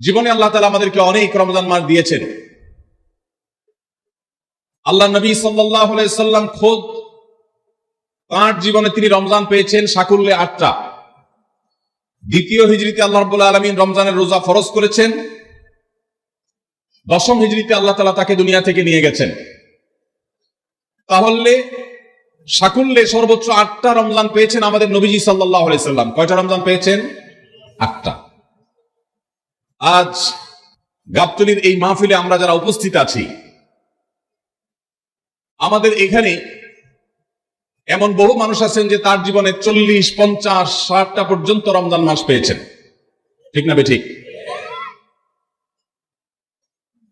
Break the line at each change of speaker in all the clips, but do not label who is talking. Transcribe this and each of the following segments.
জীবনে আল্লাহ তাআলা আমাদেরকে অনেক রমজান মাস দিয়েছেন। আল্লাহ নবী সাল্লাল্লাহু আলাইহি সাল্লাম খোদ তাঁর জীবনে তিনি রমজান পেয়েছেন সাকুল্যে 8টা। দ্বিতীয় হিজরিতে আল্লাহ রাব্বুল আলামিন রমজানের রোজা ফরজ করেছেন। দশম হিজরিতে আল্লাহ তাআলা তাকে দুনিয়া থেকে নিয়ে গেছেন। তাহলে সাকুল্যে সর্বোচ্চ 8টা রমজান পেয়েছেন আমাদের নবীজি সাল্লাল্লাহু আলাইহি সাল্লাম। কয়টা রমজান পেয়েছেন? 8টা। আজ গাবতলীর এই মাহফিলে আমরা যারা উপস্থিত আছি, আমাদের এখানে এমন বহু মানুষ আছেন যে তার জীবনে 40, 50, 60টা পর্যন্ত রমজান মাস পেয়েছেন। ঠিক না বেঠিক?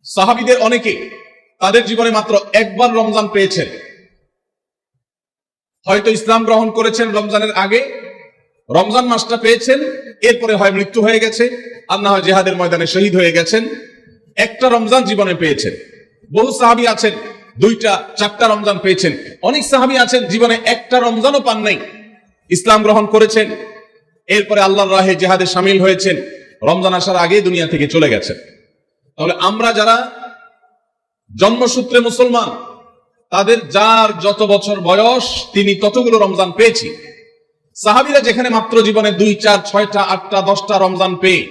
সাহাবীদের অনেকে তাদের জীবনে মাত্র একবার রমজান পেয়েছেন। হয়তো ইসলাম গ্রহণ করেছেন রমজানের আগে, রমজান মাসটা পেয়েছেন, এরপরে হয় মৃত্যু হয়ে গেছে, আর না হয় জিহাদের ময়দানে শহীদ হয়ে গেছেন। একটা রমজান জীবনে পেয়েছেন। বহু সাহাবী আছেন 2টা, 4টা রমজান পেয়েছেন। অনেক সাহাবী আছেন জীবনে একটা রমজানও পান নাই, ইসলাম গ্রহণ করেছেন, এরপরে আল্লাহর রাহে জিহাদে শামিল হয়েছেন, রমজান আসার আগে দুনিয়া থেকে চলে গেছেন। তাহলে আমরা যারা জন্মসূত্রে মুসলমান, তাদের যার যত বছর বয়স তিনি ততগুলো রমজান পেয়েছি। সাহাবীরা যেখানে মাত্র জীবনে 2, 4, 6টা, 8টা, 10টা রমজান পেয়ে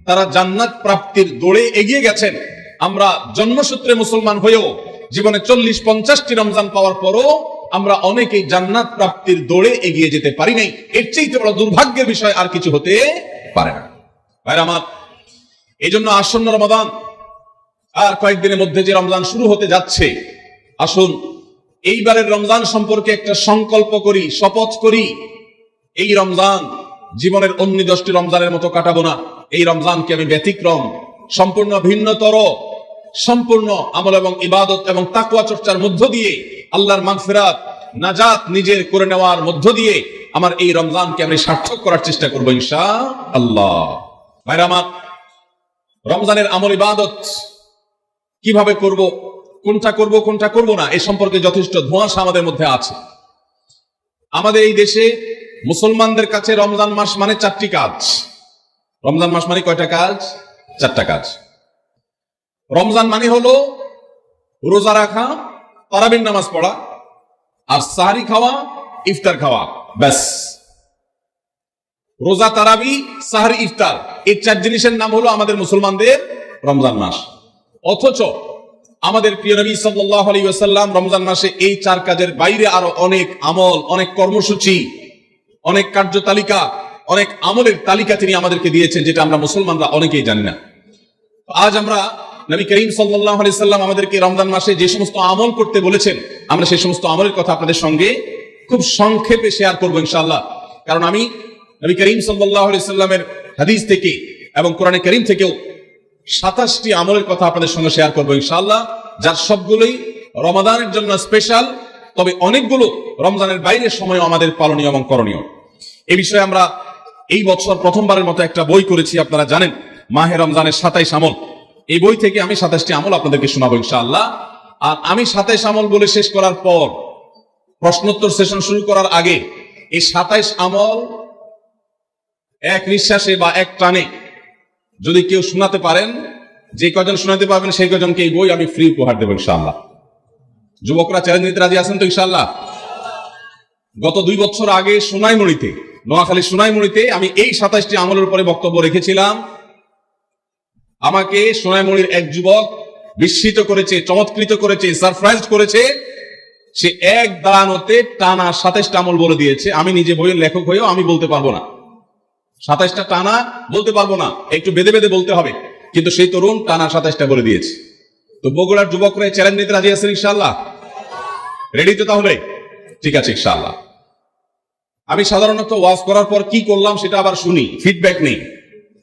তারা জান্নাত প্রাপ্তির দৌড়ে এগিয়ে গেছেন, আমরা জন্মসূত্রে মুসলমান হয়েও জীবনে 40, 50টি রমজান পাওয়ার পরও আমরা অনেকেই জান্নাত প্রাপ্তির দৌড়ে এগিয়ে যেতে পারি নাই। এর চেয়ে বড় দুর্ভাগ্যের বিষয় আর কিছু হতে পারে না। ভাইরা আমার, এই জন্য আসন্ন রমাদান আর কয়েকদিনের মধ্যে যে রমজান শুরু হতে যাচ্ছে, আসুন এইবারের রমজান সম্পর্কে একটা সংকল্প করি, শপথ করি। এই রমজান জীবনের অন্য 10টি রমজানের মতো কাটাবো না। এই রমজানকে আমি ব্যতিক্রম, সম্পূর্ণ ভিন্নতর, সম্পূর্ণ আমল এবং ইবাদত এবং তাকওয়া চর্চার মধ্য দিয়ে আল্লাহর মাগফিরাত, নাজাত নিজের করে নেওয়ার মধ্য দিয়ে আমার এই রমজানকে আমি সার্থক করার চেষ্টা করবো ইনশাআল্লাহ। ভাইরা আমার, রমজানের আমল ইবাদত কিভাবে করব, কোনটা করব কোনটা করব না, এই সম্পর্কে যথেষ্ট ধোঁয়াশা আমাদের মধ্যে আছে। আমাদের এই দেশে মুসলমানদের কাছে রমজান মাস মানে 4টি কাজ। রমজান মাস মানে কয়টা কাজ? 4টা কাজ। রমজান মানে হলো রোজা রাখা, তারাবির নামাজ পড়া, আর সাহরি খাওয়া, ইফতার খাওয়া, ব্যাস। রোজা, তারাবি, সাহরি, ইফতার, এই 4 জিনিসের নাম হলো আমাদের মুসলমানদের রমজান মাস। অথচ আমাদের প্রিয় নবী সাল্লাল্লাহু আলাইহি ওয়াসাল্লাম রমজান মাসে এই 4 কাজের বাইরে আরো অনেক আমল, অনেক কর্মসূচি, অনেক কার্যতালিকা, অনেক আমলের তালিকা তিনি আমাদেরকে দিয়েছেন, যেটা আমরা মুসলমানরা অনেকেই জানি না। আজ আমরা নবী করিম সাল্লাল্লাহু আলাইহি সাল্লাম আমাদেরকে রমজান মাসে যে সমস্ত আমল করতে বলেছেন, আমরা সেই সমস্ত আমলের কথা আপনাদের সঙ্গে খুব সংক্ষেপে শেয়ার করবো ইনশাআল্লাহ। কারণ আমি নবী করিম সাল্লাল্লাহু আলাইহি সাল্লামের হাদিস থেকে এবং কোরআনে কারীম থেকেও 27টি আমলের কথা আপনাদের সঙ্গে শেয়ার করবো ইনশাআল্লাহ, যার সবগুলোই রমাদানের জন্য স্পেশাল, তবে অনেকগুলো রমজানের বাইরের সময় আমাদের পালনীয় এবং করণীয়। এই বিষয়ে আমরা এই বছর প্রথমবারের মতো একটা বই করেছি, আপনারা জানেন, মাহে রমজানের 27 আমল। এই বই থেকে আমি 27টি আমল আপনাদেরকে শোনাবো ইনশাআল্লাহ। আর আমি 27 আমল বলে শেষ করার পর প্রশ্নোত্তর সেশন শুরু করার আগে এই 27 আমল এক নিঃশ্বাসে বা এক টানে যদি কেউ শোনাতে পারেন, যে কজন শোনাতে পারবেন সেই কজনকে এই বই আমি ফ্রি উপহার দেবো ইনশাআল্লাহ। যুবকরা চ্যালেঞ্জ নিতে রাজি আছেন তো ইনশাআল্লাহ? গত 2 বছর আগে সোনাইমুড়িতে, নোয়াখালী সোনাইমুড়িতে আমি এই 27টি আমলের উপরে বক্তব্য রেখেছিলাম। আমাকে সোনাইমুড়ির এক যুবক বিস্মিত করেছে, চমৎকৃত করেছে, সারপ্রাইজ করেছে। সে এক দাঁড়ানোতে টানা 27টা আমল বলে দিয়েছে। আমি নিজে বইয়ের লেখক হয়েও আমি বলতে পারবো না, 27টা টানা বলতে পারবো না, একটু বেঁধে বেঁধে বলতে হবে। কিন্তু সেই তরুণ টানা 27টা বলে দিয়েছে। তো বগুড়ার যুবকরা চ্যালেঞ্জ নিতে রাজি আছেন ইনশাআল্লাহ? রেডি তো তাহলে? ঠিক আছে ইনশাআল্লাহ। আমি সাধারণত ওয়াজ করার পর কি করলাম সেটা আবার শুনি, ফিডব্যাক নেই।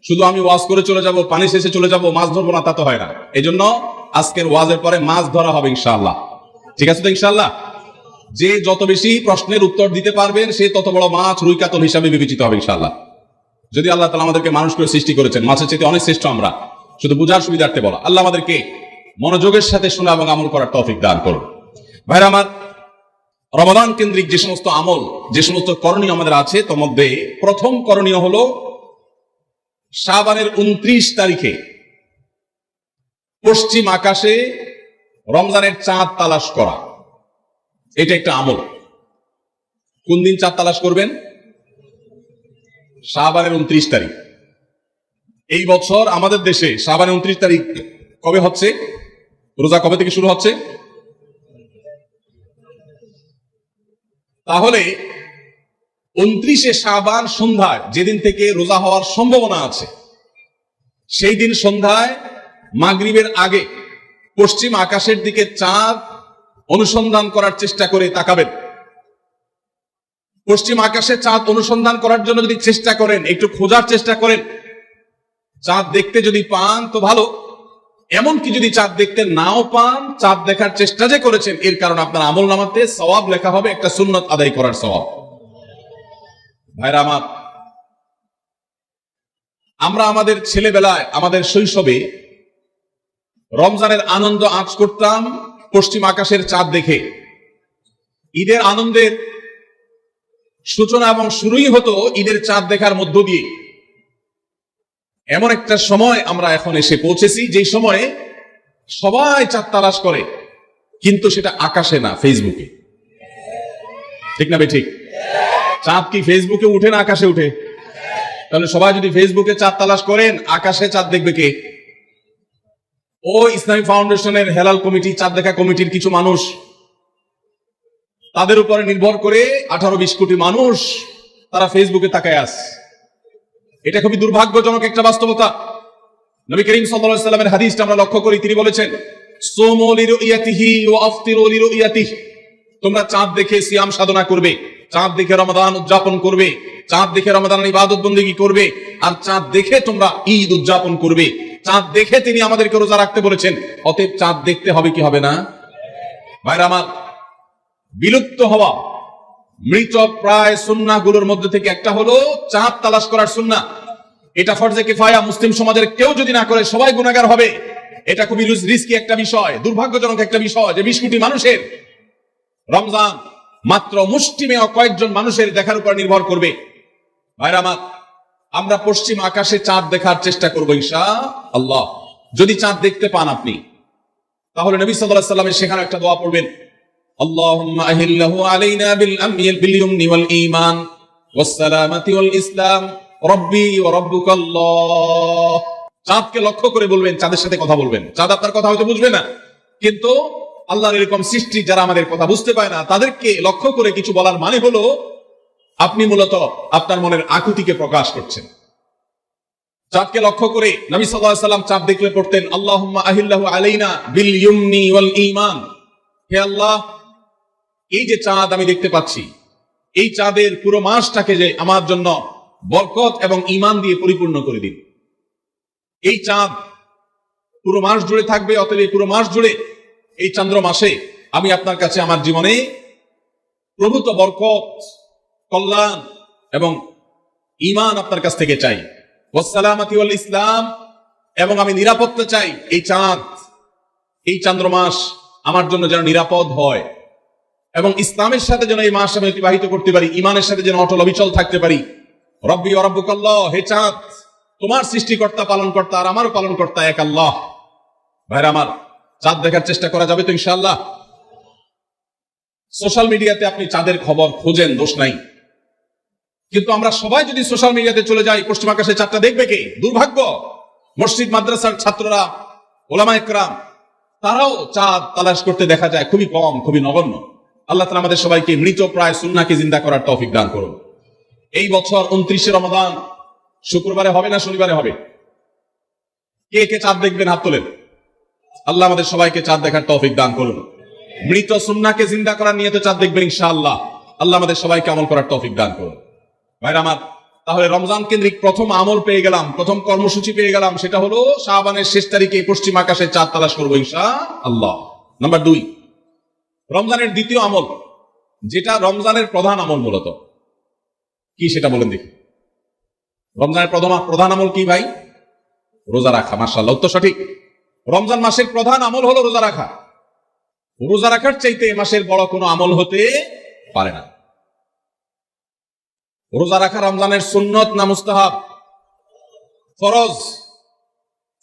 শুধু আমি ওয়াজ করে চলে যাব, পানি শেষে চলে যাব, মাছ ধরবো না, তা তো হয় না। এই জন্য আজকের ওয়াজের পরে মাছ ধরা হবে ইনশাআল্লাহ। ঠিক আছে তো ইনশাআল্লাহ? যে যত বেশি প্রশ্নের উত্তর দিতে পারবেন সে তত বড় মাছ, রুই কাতল হিসাবে বিবেচিত হবে ইনশাআল্লাহ। যদি আল্লাহ তাআলা আমাদেরকে মানুষ করে সৃষ্টি করেছেন, মাছের চেয়ে অনেক শ্রেষ্ঠ আমরা, শুধু বুঝার সুবিধার্থে বলা। আল্লাহ আমাদেরকে মনোযোগের সাথে শোনা এবং আমল করার তৌফিক দান করুন। ভাইরা আমার, রমাদান কেন্দ্রিক যে সমস্ত আমল, যে সমস্ত করণীয় আমাদের আছে, তার মধ্যে প্রথম করণীয় হলো শাবানের 29 তারিখে পশ্চিম আকাশে রমজানের চাঁদ তালাশ করা, এটা একটা আমল। কোন দিন চাঁদ তালাশ করবেন? শাবানের 29 তারিখ। এই বছর আমাদের দেশে শাবানের 29 তারিখ কবে হচ্ছে? রোজা কবে থেকে শুরু হচ্ছে? তাহলে 29শে শাবান সন্ধ্যায়, যেদিন থেকে রোজা হওয়ার সম্ভাবনা আছে, সেই দিন সন্ধ্যায় মাগরিবের আগে পশ্চিম আকাশের দিকে চাঁদ অনুসন্ধান করার চেষ্টা করে তাকাবেন। পশ্চিম আকাশে চাঁদ অনুসন্ধান করার জন্য যদি চেষ্টা করেন, একটু খোঁজার চেষ্টা করেন, চাঁদ দেখতে যদি পান তো ভালো, এমনকি যদি চাঁদ দেখতে নাও পান, চাঁদ দেখার চেষ্টা যে করেছেন এর কারণে আপনার আমল নামাতে সওয়াব লেখা হবে, একটা সুন্নত আদায় করার সওয়াব। ভাইরা আমার, আমরা আমাদের ছেলেবেলায়, আমাদের শৈশবে রমজানের আনন্দ আঁচ করতাম পশ্চিম আকাশের চাঁদ দেখে। ঈদের আনন্দের সূচনা এবং শুরুই হতো ঈদের চাঁদ দেখার মধ্য দিয়ে। এমন একটা সময় আমরা এখন এসে পৌঁছেছি যে সময়ে সবাই চাঁদ তালাশ করে, কিন্তু সেটা আকাশে না, ফেসবুকে। ঠিক না বে ঠিক? চাঁদ কি ফেসবুকে উঠে না আকাশে উঠে? তাহলে সবাই যদি ফেসবুকে চাঁদ তালাশ করেন, আকাশে চাঁদ দেখবে কে? ও ইসলামী ফাউন্ডেশনের হেলাল কমিটি, চাঁদ দেখা কমিটির কিছু মানুষ, তাদের উপরে নির্ভর করে 18-20 কোটি মানুষ তারা ফেসবুকে তাকায় আছে। এটা খুবই দুর্ভাগ্যজনক একটা বাস্তবতা। নবী করিম সাল্লাল্লাহু আলাইহি ওয়াসাল্লামের হাদিসটা আমরা লক্ষ্য করি, তিনি বলেছেন, সুমু লিরুইয়াতিহি ওয়া আফতিরু লিরুইয়াতিহি। তোমরা চাঁদ দেখে সিয়াম সাধনা করবে, চাঁদ দেখে রমাদান উদযাপন করবে, চাঁদ দেখে রমাদানের ইবাদত বন্দেগী করবে, আর চাঁদ দেখে তোমরা ঈদ উদযাপন করবে। চাঁদ দেখে তিনি আমাদেরকে রোজা রাখতে বলেছেন। অতএব চাঁদ দেখতে হবে কি হবে না? ভাইরা আমার, বিলুপ্ত হওয়া মৃত প্রায় সুন্নাহগুলোর মধ্যে থেকে একটা হলো চাঁদ তালাশ করার সুন্নাহ। এটা ফরজে কিফায়া, মুসলিম সমাজের কেউ যদি না করে সবাই গুনাহগার হবে। এটা খুবই রিস্কি একটা বিষয়, দুর্ভাগ্যজনক একটা বিষয় যে 20 কোটি মানুষের রমজান মাত্র মুষ্টিমেয় কয়েকজন মানুষের দেখার উপর নির্ভর করবে। ভাইরা আমার, আমরা পশ্চিম আকাশে চাঁদ দেখার চেষ্টা করবো ইনশাআল্লাহ। যদি চাঁদ দেখতে পান আপনি, তাহলে নবী সাল্লাল্লাহু আলাইহি ওয়াসাল্লামের শেখানো একটা দোয়া পড়বেন, আল্লাহুম্মা আহিল্লাহু আলাইনা বিল ইয়ামনি ওয়াল ঈমান ওয়াস সালামাতি ওয়াল ইসলাম রব্বি ওয়া রাব্বুকাল্লাহ। চাঁদকে লক্ষ্য করে বলবেন, চাঁদের সাথে কথা বলবেন। চাঁদ আপনার কথা হয়তো বুঝবে না, কিন্তু আল্লাহর এরকম সৃষ্টি যারা আমাদের কথা বুঝতে পায় না, তাদেরকে লক্ষ্য করে কিছু বলার মানে হলো আপনি মূলত আপনার মনের আকুতিকে প্রকাশ করছেন। চাঁদকে লক্ষ্য করে নবী সাল্লাল্লাহু আলাইহি ওয়াসাল্লাম চাঁদ দেখলে পড়তেন, আল্লাহুম্মা আহিল্লাহু আলাইনা বিল ইয়ামনি ওয়াল ঈমান। হে আল্লাহ, এই যে চাঁদ আমি দেখতে পাচ্ছি, এই চাঁদের পুরো মাসটাকে যে আমার জন্য বরকত এবং ঈমান দিয়ে পরিপূর্ণ করে দিন। এই চাঁদ পুরো মাস জুড়ে থাকবে, অতএব এই পুরো মাস জুড়ে এই চন্দ্র মাসে আমি আপনার কাছে আমার জীবনে প্রভূত বরকত, কল্যাণ এবং ঈমান আপনার কাছ থেকে চাই। ওয়াস সালামাতি ওয়াল ইসলাম, এবং আমি নিরাপত্তা চাই। এই চাঁদ, এই চন্দ্র মাস আমার জন্য যেন নিরাপদ হয়, এবং ইসলামের সাথে যেন এই মাস আমি অতিবাহিত করতে পারি, ঈমানের সাথে যেন অটল অবিচল থাকতে পারি। রব্বি ওয়া রাব্বুকাল্লাহ, হে চাঁদ, তোমার সৃষ্টিকর্তা পালনকর্তা আর আমারও পালনকর্তা এক আল্লাহ। ভাইরা আমার, চাঁদ দেখার চেষ্টা করা যাবে তো ইনশাআল্লাহ? সোশ্যাল মিডিয়াতে আপনি চাঁদের খবর খোঁজেন, দোষ নাই, কিন্তু আমরা সবাই যদি সোশ্যাল মিডিয়াতে চলে যাই, পশ্চিম আকাশে চাঁদটা দেখবে কে? দুর্ভাগ্য। মসজিদ মাদ্রাসার ছাত্ররা, ওলামা একরাম, তারাও চাঁদ তালাশ করতে দেখা যায় খুবই কম, খুবই নগণ্য। আল্লাহ তাআলা আমাদের সবাইকে মৃত প্রায় সুন্নাহকে জিন্দা করার তৌফিক দান করুন। এই বছর 29শে রমাদান শুক্রবারে হবে না শনিবারে হবে? কে কে চাঁদ দেখবেন হাত তোলেন। আল্লাহ আমাদের সবাইকে চাঁদ দেখার তৌফিক দান করুন। মৃত সুন্নাহকে জিন্দা করার নিয়তে চাঁদ দেখবেন ইনশাআল্লাহ। আল্লাহ আমাদের সবাইকে আমল করার তৌফিক দান করুন। ভাইরা আমার, তাহলে রমজান কেন্দ্রিক প্রথম আমল পেয়ে গেলাম, প্রথম কর্মসূচি পেয়ে গেলাম, সেটা হলো শাবানের শেষ তারিখে পশ্চিম আকাশে চাঁদ তালাশ করবো ইনশাআল্লাহ। নাম্বার 2, রমজানের দ্বিতীয় আমল, যেটা রমজানের প্রধান আমল মূলত কি সেটা বলেন দেখি। রমজানের প্রধান আমল কি ভাই? রোজা রাখা। মাশাআল্লাহ, উত্তর সঠিক। রমজান মাসের প্রধান আমল হলো রোজা রাখা। রোজা রাখার চাইতে এ মাসের বড় কোনো আমল হতে পারে না। রোজা রাখা রমজানের সুন্নত না মুস্তাহাব? ফরজ।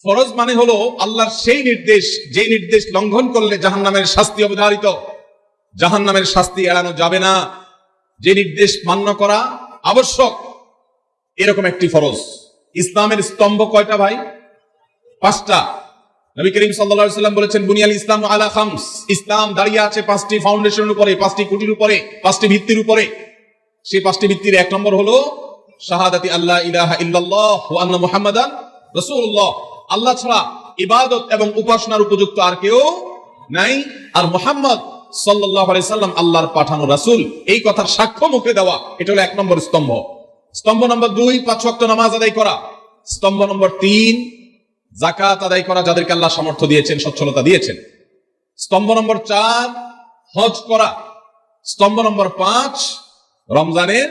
ফরজ মানে হলো আল্লাহর সেই নির্দেশ, যে নির্দেশ লঙ্ঘন করলে জাহান্নামের শাস্তি অবধারিত, জাহান্নামের শাস্তি এড়ানো যাবে না, যে নির্দেশ মান্য করা আবশ্যক, এরকম একটি ফরজ। ইসলামের স্তম্ভ কয়টা ভাই? 5টা। নবী করিম সাল্লাল্লাহু আলাইহি ওয়াসাল্লাম বলেছেন, বুনিয়াল ইসলাম আলা খামস, ইসলাম দাঁড়িয়ে আছে 5টি ফাউন্ডেশনের উপরে, 5টি খুঁটির উপরে, 5টি ভিত্তির উপরে। সেই 5টি ভিত্তির 1 নম্বর হলো শাহাদাতি আল্লাহ ইলাহা ইল্লাল্লাহ ওয়া আন্না মুহাম্মাদান রাসূলুল্লাহ, আল্লাহ ছাড়া ইবাদত এবং উপাসনার উপযুক্ত আর কেউ নাই, আর মুহাম্মদ সাল্লাল্লাহু আলাইহি সাল্লাম আল্লাহর পাঠানো রাসূল, এই কথার সাক্ষ্য মুখে দেওয়া, এটা হলো 1 নম্বর স্তম্ভ। স্তম্ভ নম্বর 2 5 ওয়াক্ত নামাজ আদায় করা। স্তম্ভ নম্বর 3 যাকাত আদায় করা, যাদেরকে আল্লাহ সামর্থ্য দিয়েছেন, সচ্ছলতা দিয়েছেন। স্তম্ভ নম্বর 4 হজ করা। স্তম্ভ নম্বর 5 রমজানের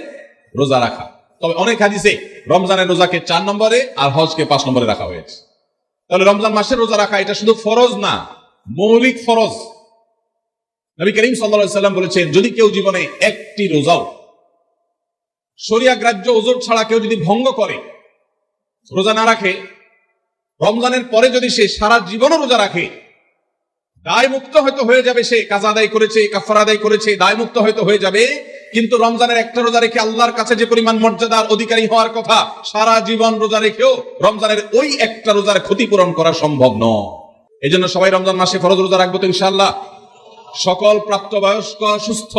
রোজা রাখা। তবে অনেক হাদিসে রমজানের রোজাকে 4 নম্বরে আর হজকে 5 নম্বরে রাখা হয়েছে। তাহলে রমজান মাসের রোজা রাখা এটা শুধু ফরজ না, মৌলিক ফরজ। নবী করিম সাল্লাল্লাহু আলাইহি সাল্লাম বলেছেন, যদি কেউ জীবনে একটি রোজাও শরিয়া গ্রাহ্য ওযর ছাড়া কেউ যদি ভঙ্গ করে, রোজা না রাখে, রমজানের পরে যদি সে সারা জীবনও রোজা রাখে, দায় মুক্ত হয়তো হয়ে যাবে, সে কাজা আদায় করেছে, কাফারা আদায় করেছে, দায় মুক্ত হয়তো হয়ে যাবে, কিন্তু রমজানের একটা রোজা রেখে আল্লাহর কাছে যে পরিমাণ মর্যাদার অধিকারী হওয়ার কথা, সারা জীবন রোজা রেখেও রমজানের ওই একটা রোজার ক্ষতিপূরণ করা সম্ভব নয়। এই জন্য সবাই রমজান মাসে ফরজ রোজা রাখবো তো ইনশাআল্লাহ। সকল প্রাপ্তবয়স্ক সুস্থ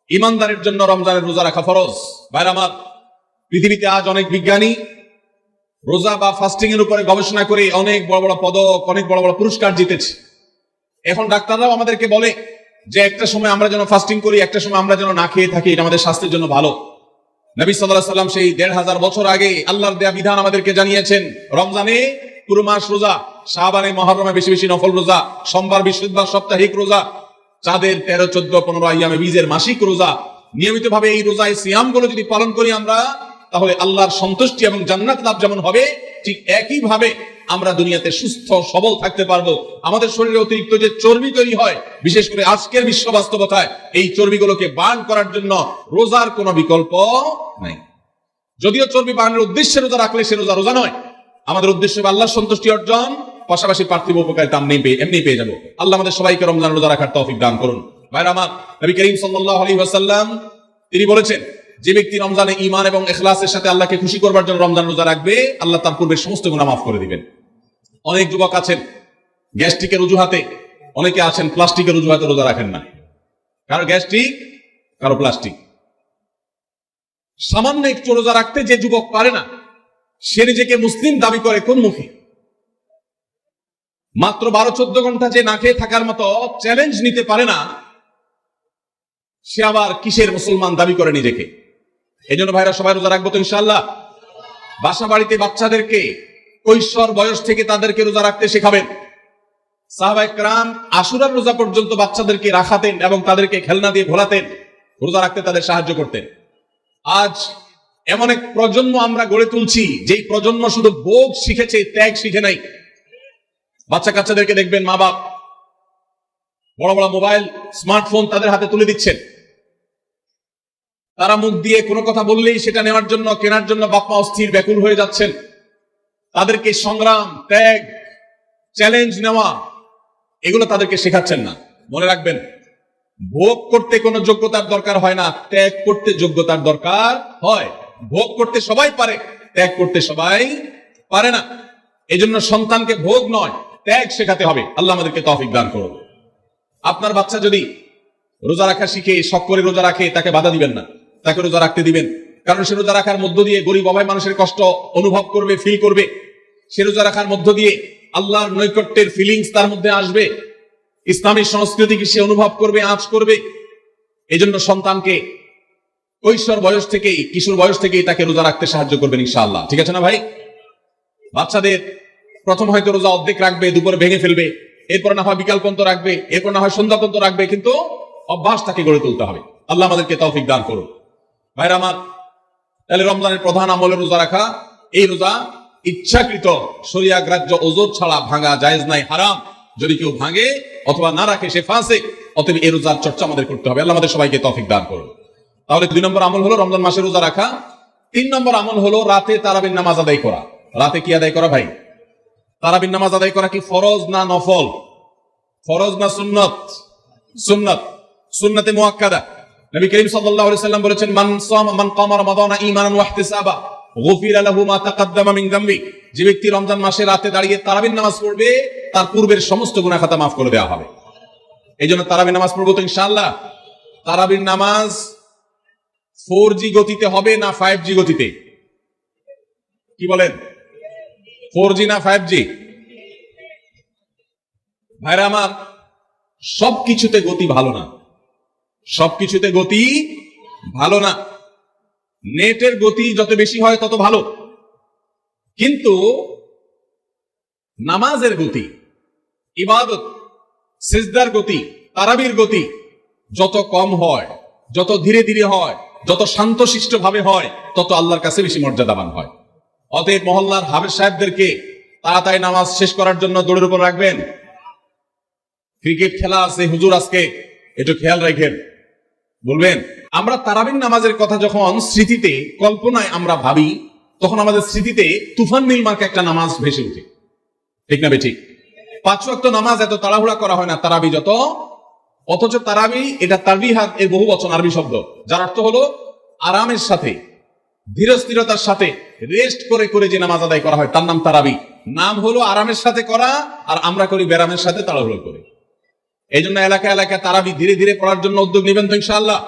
ইমানদারের জন্য রমজানের রোজা রাখা ফরজ। ভাইরা আমার, পৃথিবীতে আজ অনেক বিজ্ঞানী রোজা বা ফাস্টিং এর উপরে গবেষণা করে অনেক বড় বড় পদক, অনেক বড় বড় পুরস্কার জিতেছে। এখন ডাক্তাররাও আমাদেরকে বলে যে একটা সময় আমরা যেন ফাস্টিং করি, একটা সময় আমরা যেন না খেয়ে থাকি, এটা আমাদের স্বাস্থ্যের জন্য ভালো। নবী সাল্লাল্লাহু আলাইহি সাল্লাম সেই 1500 বছর আগে আল্লাহর দেয়া বিধান আমাদেরকে জানিয়েছেন। রমজানে পুরো মাস রোজা, শাবানে মুহররমে বেশি বেশি নফল রোজা, সোমবার বৃহস্পতিবার সাপ্তাহিক রোজা, চাঁদের 13 14 15 আইয়ামে বীজের মাসিক রোজা। নিয়মিতভাবে এই রোজায় সিয়াম গুলো যদি পালন করি আমরা, তাহলে আল্লাহর সন্তুষ্টি এবং জান্নাত লাভ যেমন হবে, ঠিক একই ভাবে আমরা দুনিয়াতে সুস্থ সবল থাকতে পারবো। আমাদের শরীরে অতিরিক্ত যে চর্বি তৈরি হয়, বিশেষ করে আজকের বিশ্ব বাস্তবতায়, এই চর্বিগুলোকে বার্ন করার জন্য রোজার কোনো বিকল্প নাই। যদিও চর্বি বার্নের উদ্দেশ্যে রোজা রাখলে সে রোজা রোজা নয়। আমাদের উদ্দেশ্য আল্লাহর সন্তুষ্টি অর্জন, পাশাপাশি পার্থিব উপকারিতা এমনি পেয়ে যাবো। আল্লাহ আমাদের সবাইকে রমজান রোজা রাখার তৌফিক দান করুন। ভাইরা আমার, নবী করিম সাল্লাল্লাহু আলাইহি ওয়াসাল্লাম তিনি বলেছেন, যে ব্যক্তি রমজানে ঈমান এবং ইখলাসের সাথে আল্লাহকে খুশি করবার জন্য রমজান রোজা রাখবে, আল্লাহ তার পূর্বের সমস্ত গুনাহ মাফ করে দিবেন। অনেক যুবক আছেন গ্যাস্ট্রিকের অজুহাতে, অনেকে আছেন প্লাস্টিকের অজুহাতে রোজা রাখেন না। কারো গ্যাস্ট্রিক, কারো প্লাস্টিক। সামান্য একটু রোজা রাখতে যে যুবক পারে না, সে নিজেকে মুসলিম দাবি করে কোন মুখে? মাত্র 12-14 ঘন্টা যে না খেয়ে থাকার মতো চ্যালেঞ্জ নিতে পারে না, সে আবার কিসের মুসলমান দাবি করে নিজেকে? এই জন্য ভাইরা সবাই রোজা রাখবো তো ইনশাআল্লাহ। বাসা বাড়িতে বাচ্চাদেরকে কৈশোর বয়স থেকে তাদেরকে রোজা রাখতে শেখাবেন। সাহাবায়ে কেরাম আশুরার রোজা পর্যন্ত বাচ্চাদেরকে রাখাতেন এবং তাদেরকে খেলনা দিয়ে ভোলাতেন, রোজা রাখতে তাদের সাহায্য করতেন। আজ এমন এক প্রজন্ম আমরা গড়ে তুলছি, যেই প্রজন্ম শুধু ভোগ শিখেছে, ত্যাগ শিখে নাই। বাচ্চা কাচ্চাদেরকে দেখবেন মা বাপ বড় বড় মোবাইল, স্মার্টফোন তাদের হাতে তুলে দিচ্ছেন। তারা মুখ দিয়ে কোনো কথা বললেই সেটা নেওয়ার জন্য, কেনার জন্য বাপ মা অস্থির ব্যাকুল হয়ে যাচ্ছেন। তাদেরকে সংগ্রাম, ত্যাগ, চ্যালেঞ্জ নেওয়া, এগুলো তাদেরকে শেখাচ্ছেন না। মনে রাখবেন, ভোগ করতে কোনো যোগ্যতার দরকার হয় না, ত্যাগ করতে যোগ্যতার দরকার হয়। ভোগ করতে সবাই পারে, ত্যাগ করতে সবাই পারে না। এই জন্য সন্তানকে ভোগ নয়, ত্যাগ শেখাতে হবে। আল্লাহ আমাদেরকে তৌফিক দান করুন। আপনার বাচ্চা যদি রোজা রাখা শিখে, শখ করে রোজা রাখে, তাকে বাধা দিবেন না, তাকে রোজা রাখতে দিবেন। কারণ সে রোজা রাখার মধ্য দিয়ে গরিব অভাব মানুষের কষ্ট অনুভব করবে, ফিল করবে। সে রোজা রাখার মধ্য দিয়ে আল্লাহর নৈকট্যের ফিলিংস তার মধ্যে আসবে, ইসলামী সংস্কৃতিকে সে অনুভব করবে, আঁচ করবে। এই জন্য সন্তানকে কৈশোর বয়স থেকেই, কিশোর বয়স থেকেই তাকে রোজা রাখতে সাহায্য করবেন ইনশাআল্লাহ। ঠিক আছে না ভাই? বাচ্চাদের প্রথম হয়তো রোজা অর্ধেক রাখবে, দুপুরে ভেঙে ফেলবে, এরপর না হয় বিকাল পর্যন্ত রাখবে, এরপর না হয় সন্ধ্যা পর্যন্ত রাখবে, কিন্তু অভ্যাস তাকে গড়ে তুলতে হবে। আল্লাহ আমাদেরকে তৌফিক দান করুন। ভাইরা আমার, তাহলে রমজানের প্রধান আমল রোজা রাখা। এই রোজা ইচ্ছাকৃত শরিয়া গ্রাহ্য ওযর ছাড়া ভাঙা জায়েজ নাই, হারাম। যদি কেউ ভাঙে অথবা না রাখে সে ফাসিক। অতএব এই রোজার চর্চা আমাদের করতে হবে। আল্লাহ আমাদের সবাইকে তৌফিক দান করুন। তাহলে 2 নম্বর আমল হলো রমজান মাসে রোজা রাখা। 3 নম্বর আমল হলো রাতে তারাবির নামাজ আদায় করা। রাতে কি আদায় করা ভাই? তারাবির নামাজ আদায় করা কি ফরজ না নফল? ফরজ না সুন্নত? সুন্নত, সুন্নতে মুআক্কাদা। নবী করিম সাল্লাল্লাহু আলাইহি সাল্লাম বলেছেন, মান কামা রমাদানা ঈমানান ওয়া ইহতিসাবা গুফিরা লাহু মা তাকাদ্দামা মিন যামবি। যে ব্যক্তি রমজান মাসে রাতে দাঁড়িয়ে তারাবির নামাজ পড়বে, তার পূর্বের সমস্ত গুনাহ খাতা মাফ করে দেওয়া হবে। এই জন্য তারাবির নামাজ পড়বো তো ইনশাআল্লাহ। তারাবির নামাজ 4G গতিতে হবে না 5G গতিতে? কি বলেন, 4G না 5G? ভাইরা আমার, সবকিছুতে গতি ভালো না, সবকিছুতে গতি ভালো না। নেটের গতি যত বেশি হয় তত ভালো, কিন্তু নামাজের গতি, ইবাদত, সিজদার গতি, তারাবির গতি যত কম হয়, যত ধীরে ধীরে হয়, যত শান্তশিষ্ট ভাবে হয়, তত আল্লাহর কাছে বেশি মর্যাদাবান হয়। অতএব মহল্লার হাফেজ সাহেবদেরকে তাড়াতাড়ি নামাজ শেষ করার জন্য দৌড়ের উপর রাখবেন। ক্রিকেট খেলা আছে হুজুর আজকে, একটু খেয়াল রাখেন, বলবেন। আমরা তারাবির নামাজের কথা যখন স্মৃতিতে, কল্পনায় আমরা ভাবি, তখন আমাদের স্মৃতিতে তুফান নীলমার্কে একটা নামাজ ভেসে উঠে, ঠিক না বেঠিক? 5 ওয়াক্ত নামাজ এত তাড়াহুড়া করা হয় না তারাবি যত। অথচ তারাবি এটা তারবিহাত এর বহু বচন আরবি শব্দ, যার অর্থ হলো আরামের সাথে, ধীরস্থিরতার সাথে, রেস্ট করে করে যে নামাজ আদায় করা হয় তার নাম তারাবি। নাম হলো আরামের সাথে করা, আর আমরা করি ব্যারামের সাথে তাড়াহুড়ো করে। এই জন্য এলাকা এলাকায় তারাবি ধীরে ধীরে পড়ার জন্য উদ্যোগ নেবেন তো ইনশাআল্লাহ।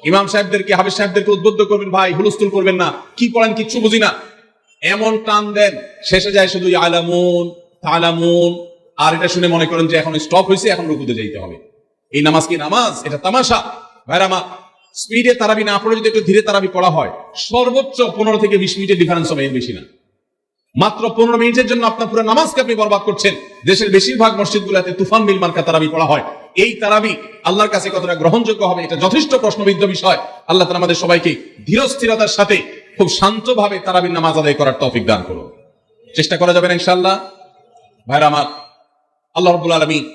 ইমাম সাহেবদেরকে, হাফেজ সাহেবদেরকে উদ্বুদ্ধ করবেন, ভাই হুলস্থুল করবেন না, কি পড়েন কিচ্ছু বুঝি না, এমন টান দেন শেষে যায় শুধু আলামুন তালামুন, আর এটা শুনে মনে করেন যে এখন স্টপ হয়েছে, এখন রুকুতে যাইতে হবে। এই নামাজ কি নামাজ? এটা তামাশা। ভাইরা আমার, স্পিডে তারাবি না পড়ে যদি একটু ধীরে তারাবি পড়া হয়, সর্বোচ্চ 15 থেকে 20 মিনিটের ডিফারেন্স হবে, এর বেশি না। মাত্র 15 মিনিটের জন্য আপনার পুরো নামাজকে আপনি বরবাদ করছেন। দেশের বেশিরভাগ মসজিদগুলোতে তুফান মিল মার্কা তারাবি পড়া হয়। এই তারাবি আল্লাহর কাছে কতটা গ্রহণযোগ্য হবে, এটা যথেষ্ট প্রশ্নবিদ্ধ বিষয়। আল্লাহ তাআলা আমাদের সবাইকে ধীরস্থিরতার সাথে খুব শান্তভাবে তারাবির নামাজ আদায় করার তৌফিক দান করুন। চেষ্টা করা যাবে না ইনশাআল্লাহ। ভাইরা আমার, আল্লাহ রাব্বুল আলামিন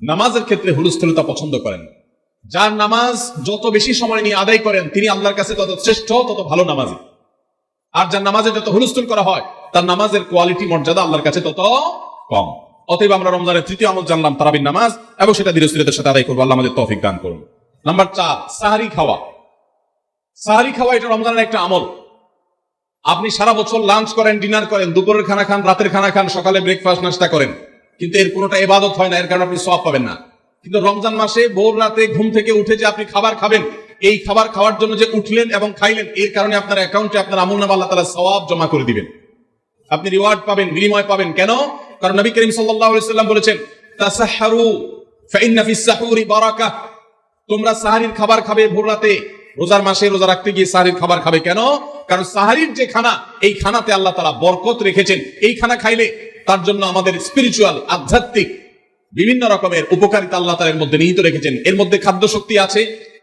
নামাজের ক্ষেত্রে হুলস্থুলতা পছন্দ করেন। যার নামাজ যত বেশি সময় নিয়ে আদায় করেন, তিনি আল্লাহর কাছে তত শ্রেষ্ঠ, তত ভালো নামাজি। আর যার নামাজে যত হুলস্থুল করা হয়, তার নামাজের কোয়ালিটি, মর্যাদা আল্লাহর কাছে তত কম। অতএব আমরা রমজানের তৃতীয় আমল জানলাম তারাবির নামাজ, এবং সেটা ধীরস্থিরতার সাথে আদায় করবো। আল্লাহ আমাদের তৌফিক দান করুন। নাম্বার 4, সাহারি খাওয়া। সাহারি খাওয়া এটা রমজানের একটা আমল। আপনি সারা বছর লাঞ্চ করেন, ডিনার করেন, দুপুরের খানা খান, রাতের খানা খান, সকালে ব্রেকফাস্ট নাস্তা করেন, কিন্তু এর কোনোটা ইবাদত হয় না, এর কারণে আপনি সওয়াব পাবেন না। কিন্তু রমজান মাসে ভোর রাতে ঘুম থেকে উঠে যে আপনি খাবার খাবেন, এই খাবার খাওয়ার জন্য যে উঠলেন এবং খাইলেন, এর কারণে আপনার অ্যাকাউন্টে আপনার আমলনামা আল্লাহ তাআলা সওয়াব জমা করে দিবেন। আপনি রিওয়ার্ড পাবেন, বিনিময় পাবেন। কেন? কারণ নবী করিম সাল্লাল্লাহু আলাইহি সাল্লাম বলেছেন, তাসাহহারু ফাইন্না ফিস সাহুরি বারাকাহ। তোমরা সাহারির খাবার খাবে ভোর রাতে, রোজার মাসে রোজা রাখতে গিয়ে সাহারির খাবার খাবে। কেন? কারণ সাহারির যে খানা, এই খানাতে আল্লাহ তাআলা বরকত রেখেছেন। এই খানা খাইলে তার জন্য আমাদের স্পিরিচুয়াল, আধ্যাত্মিক বিভিন্ন রকমের উপকারিতা আল্লাহ তাআলা এর মধ্যে নিহিত রেখেছেন। এর মধ্যে খাদ্য শক্তি আছে,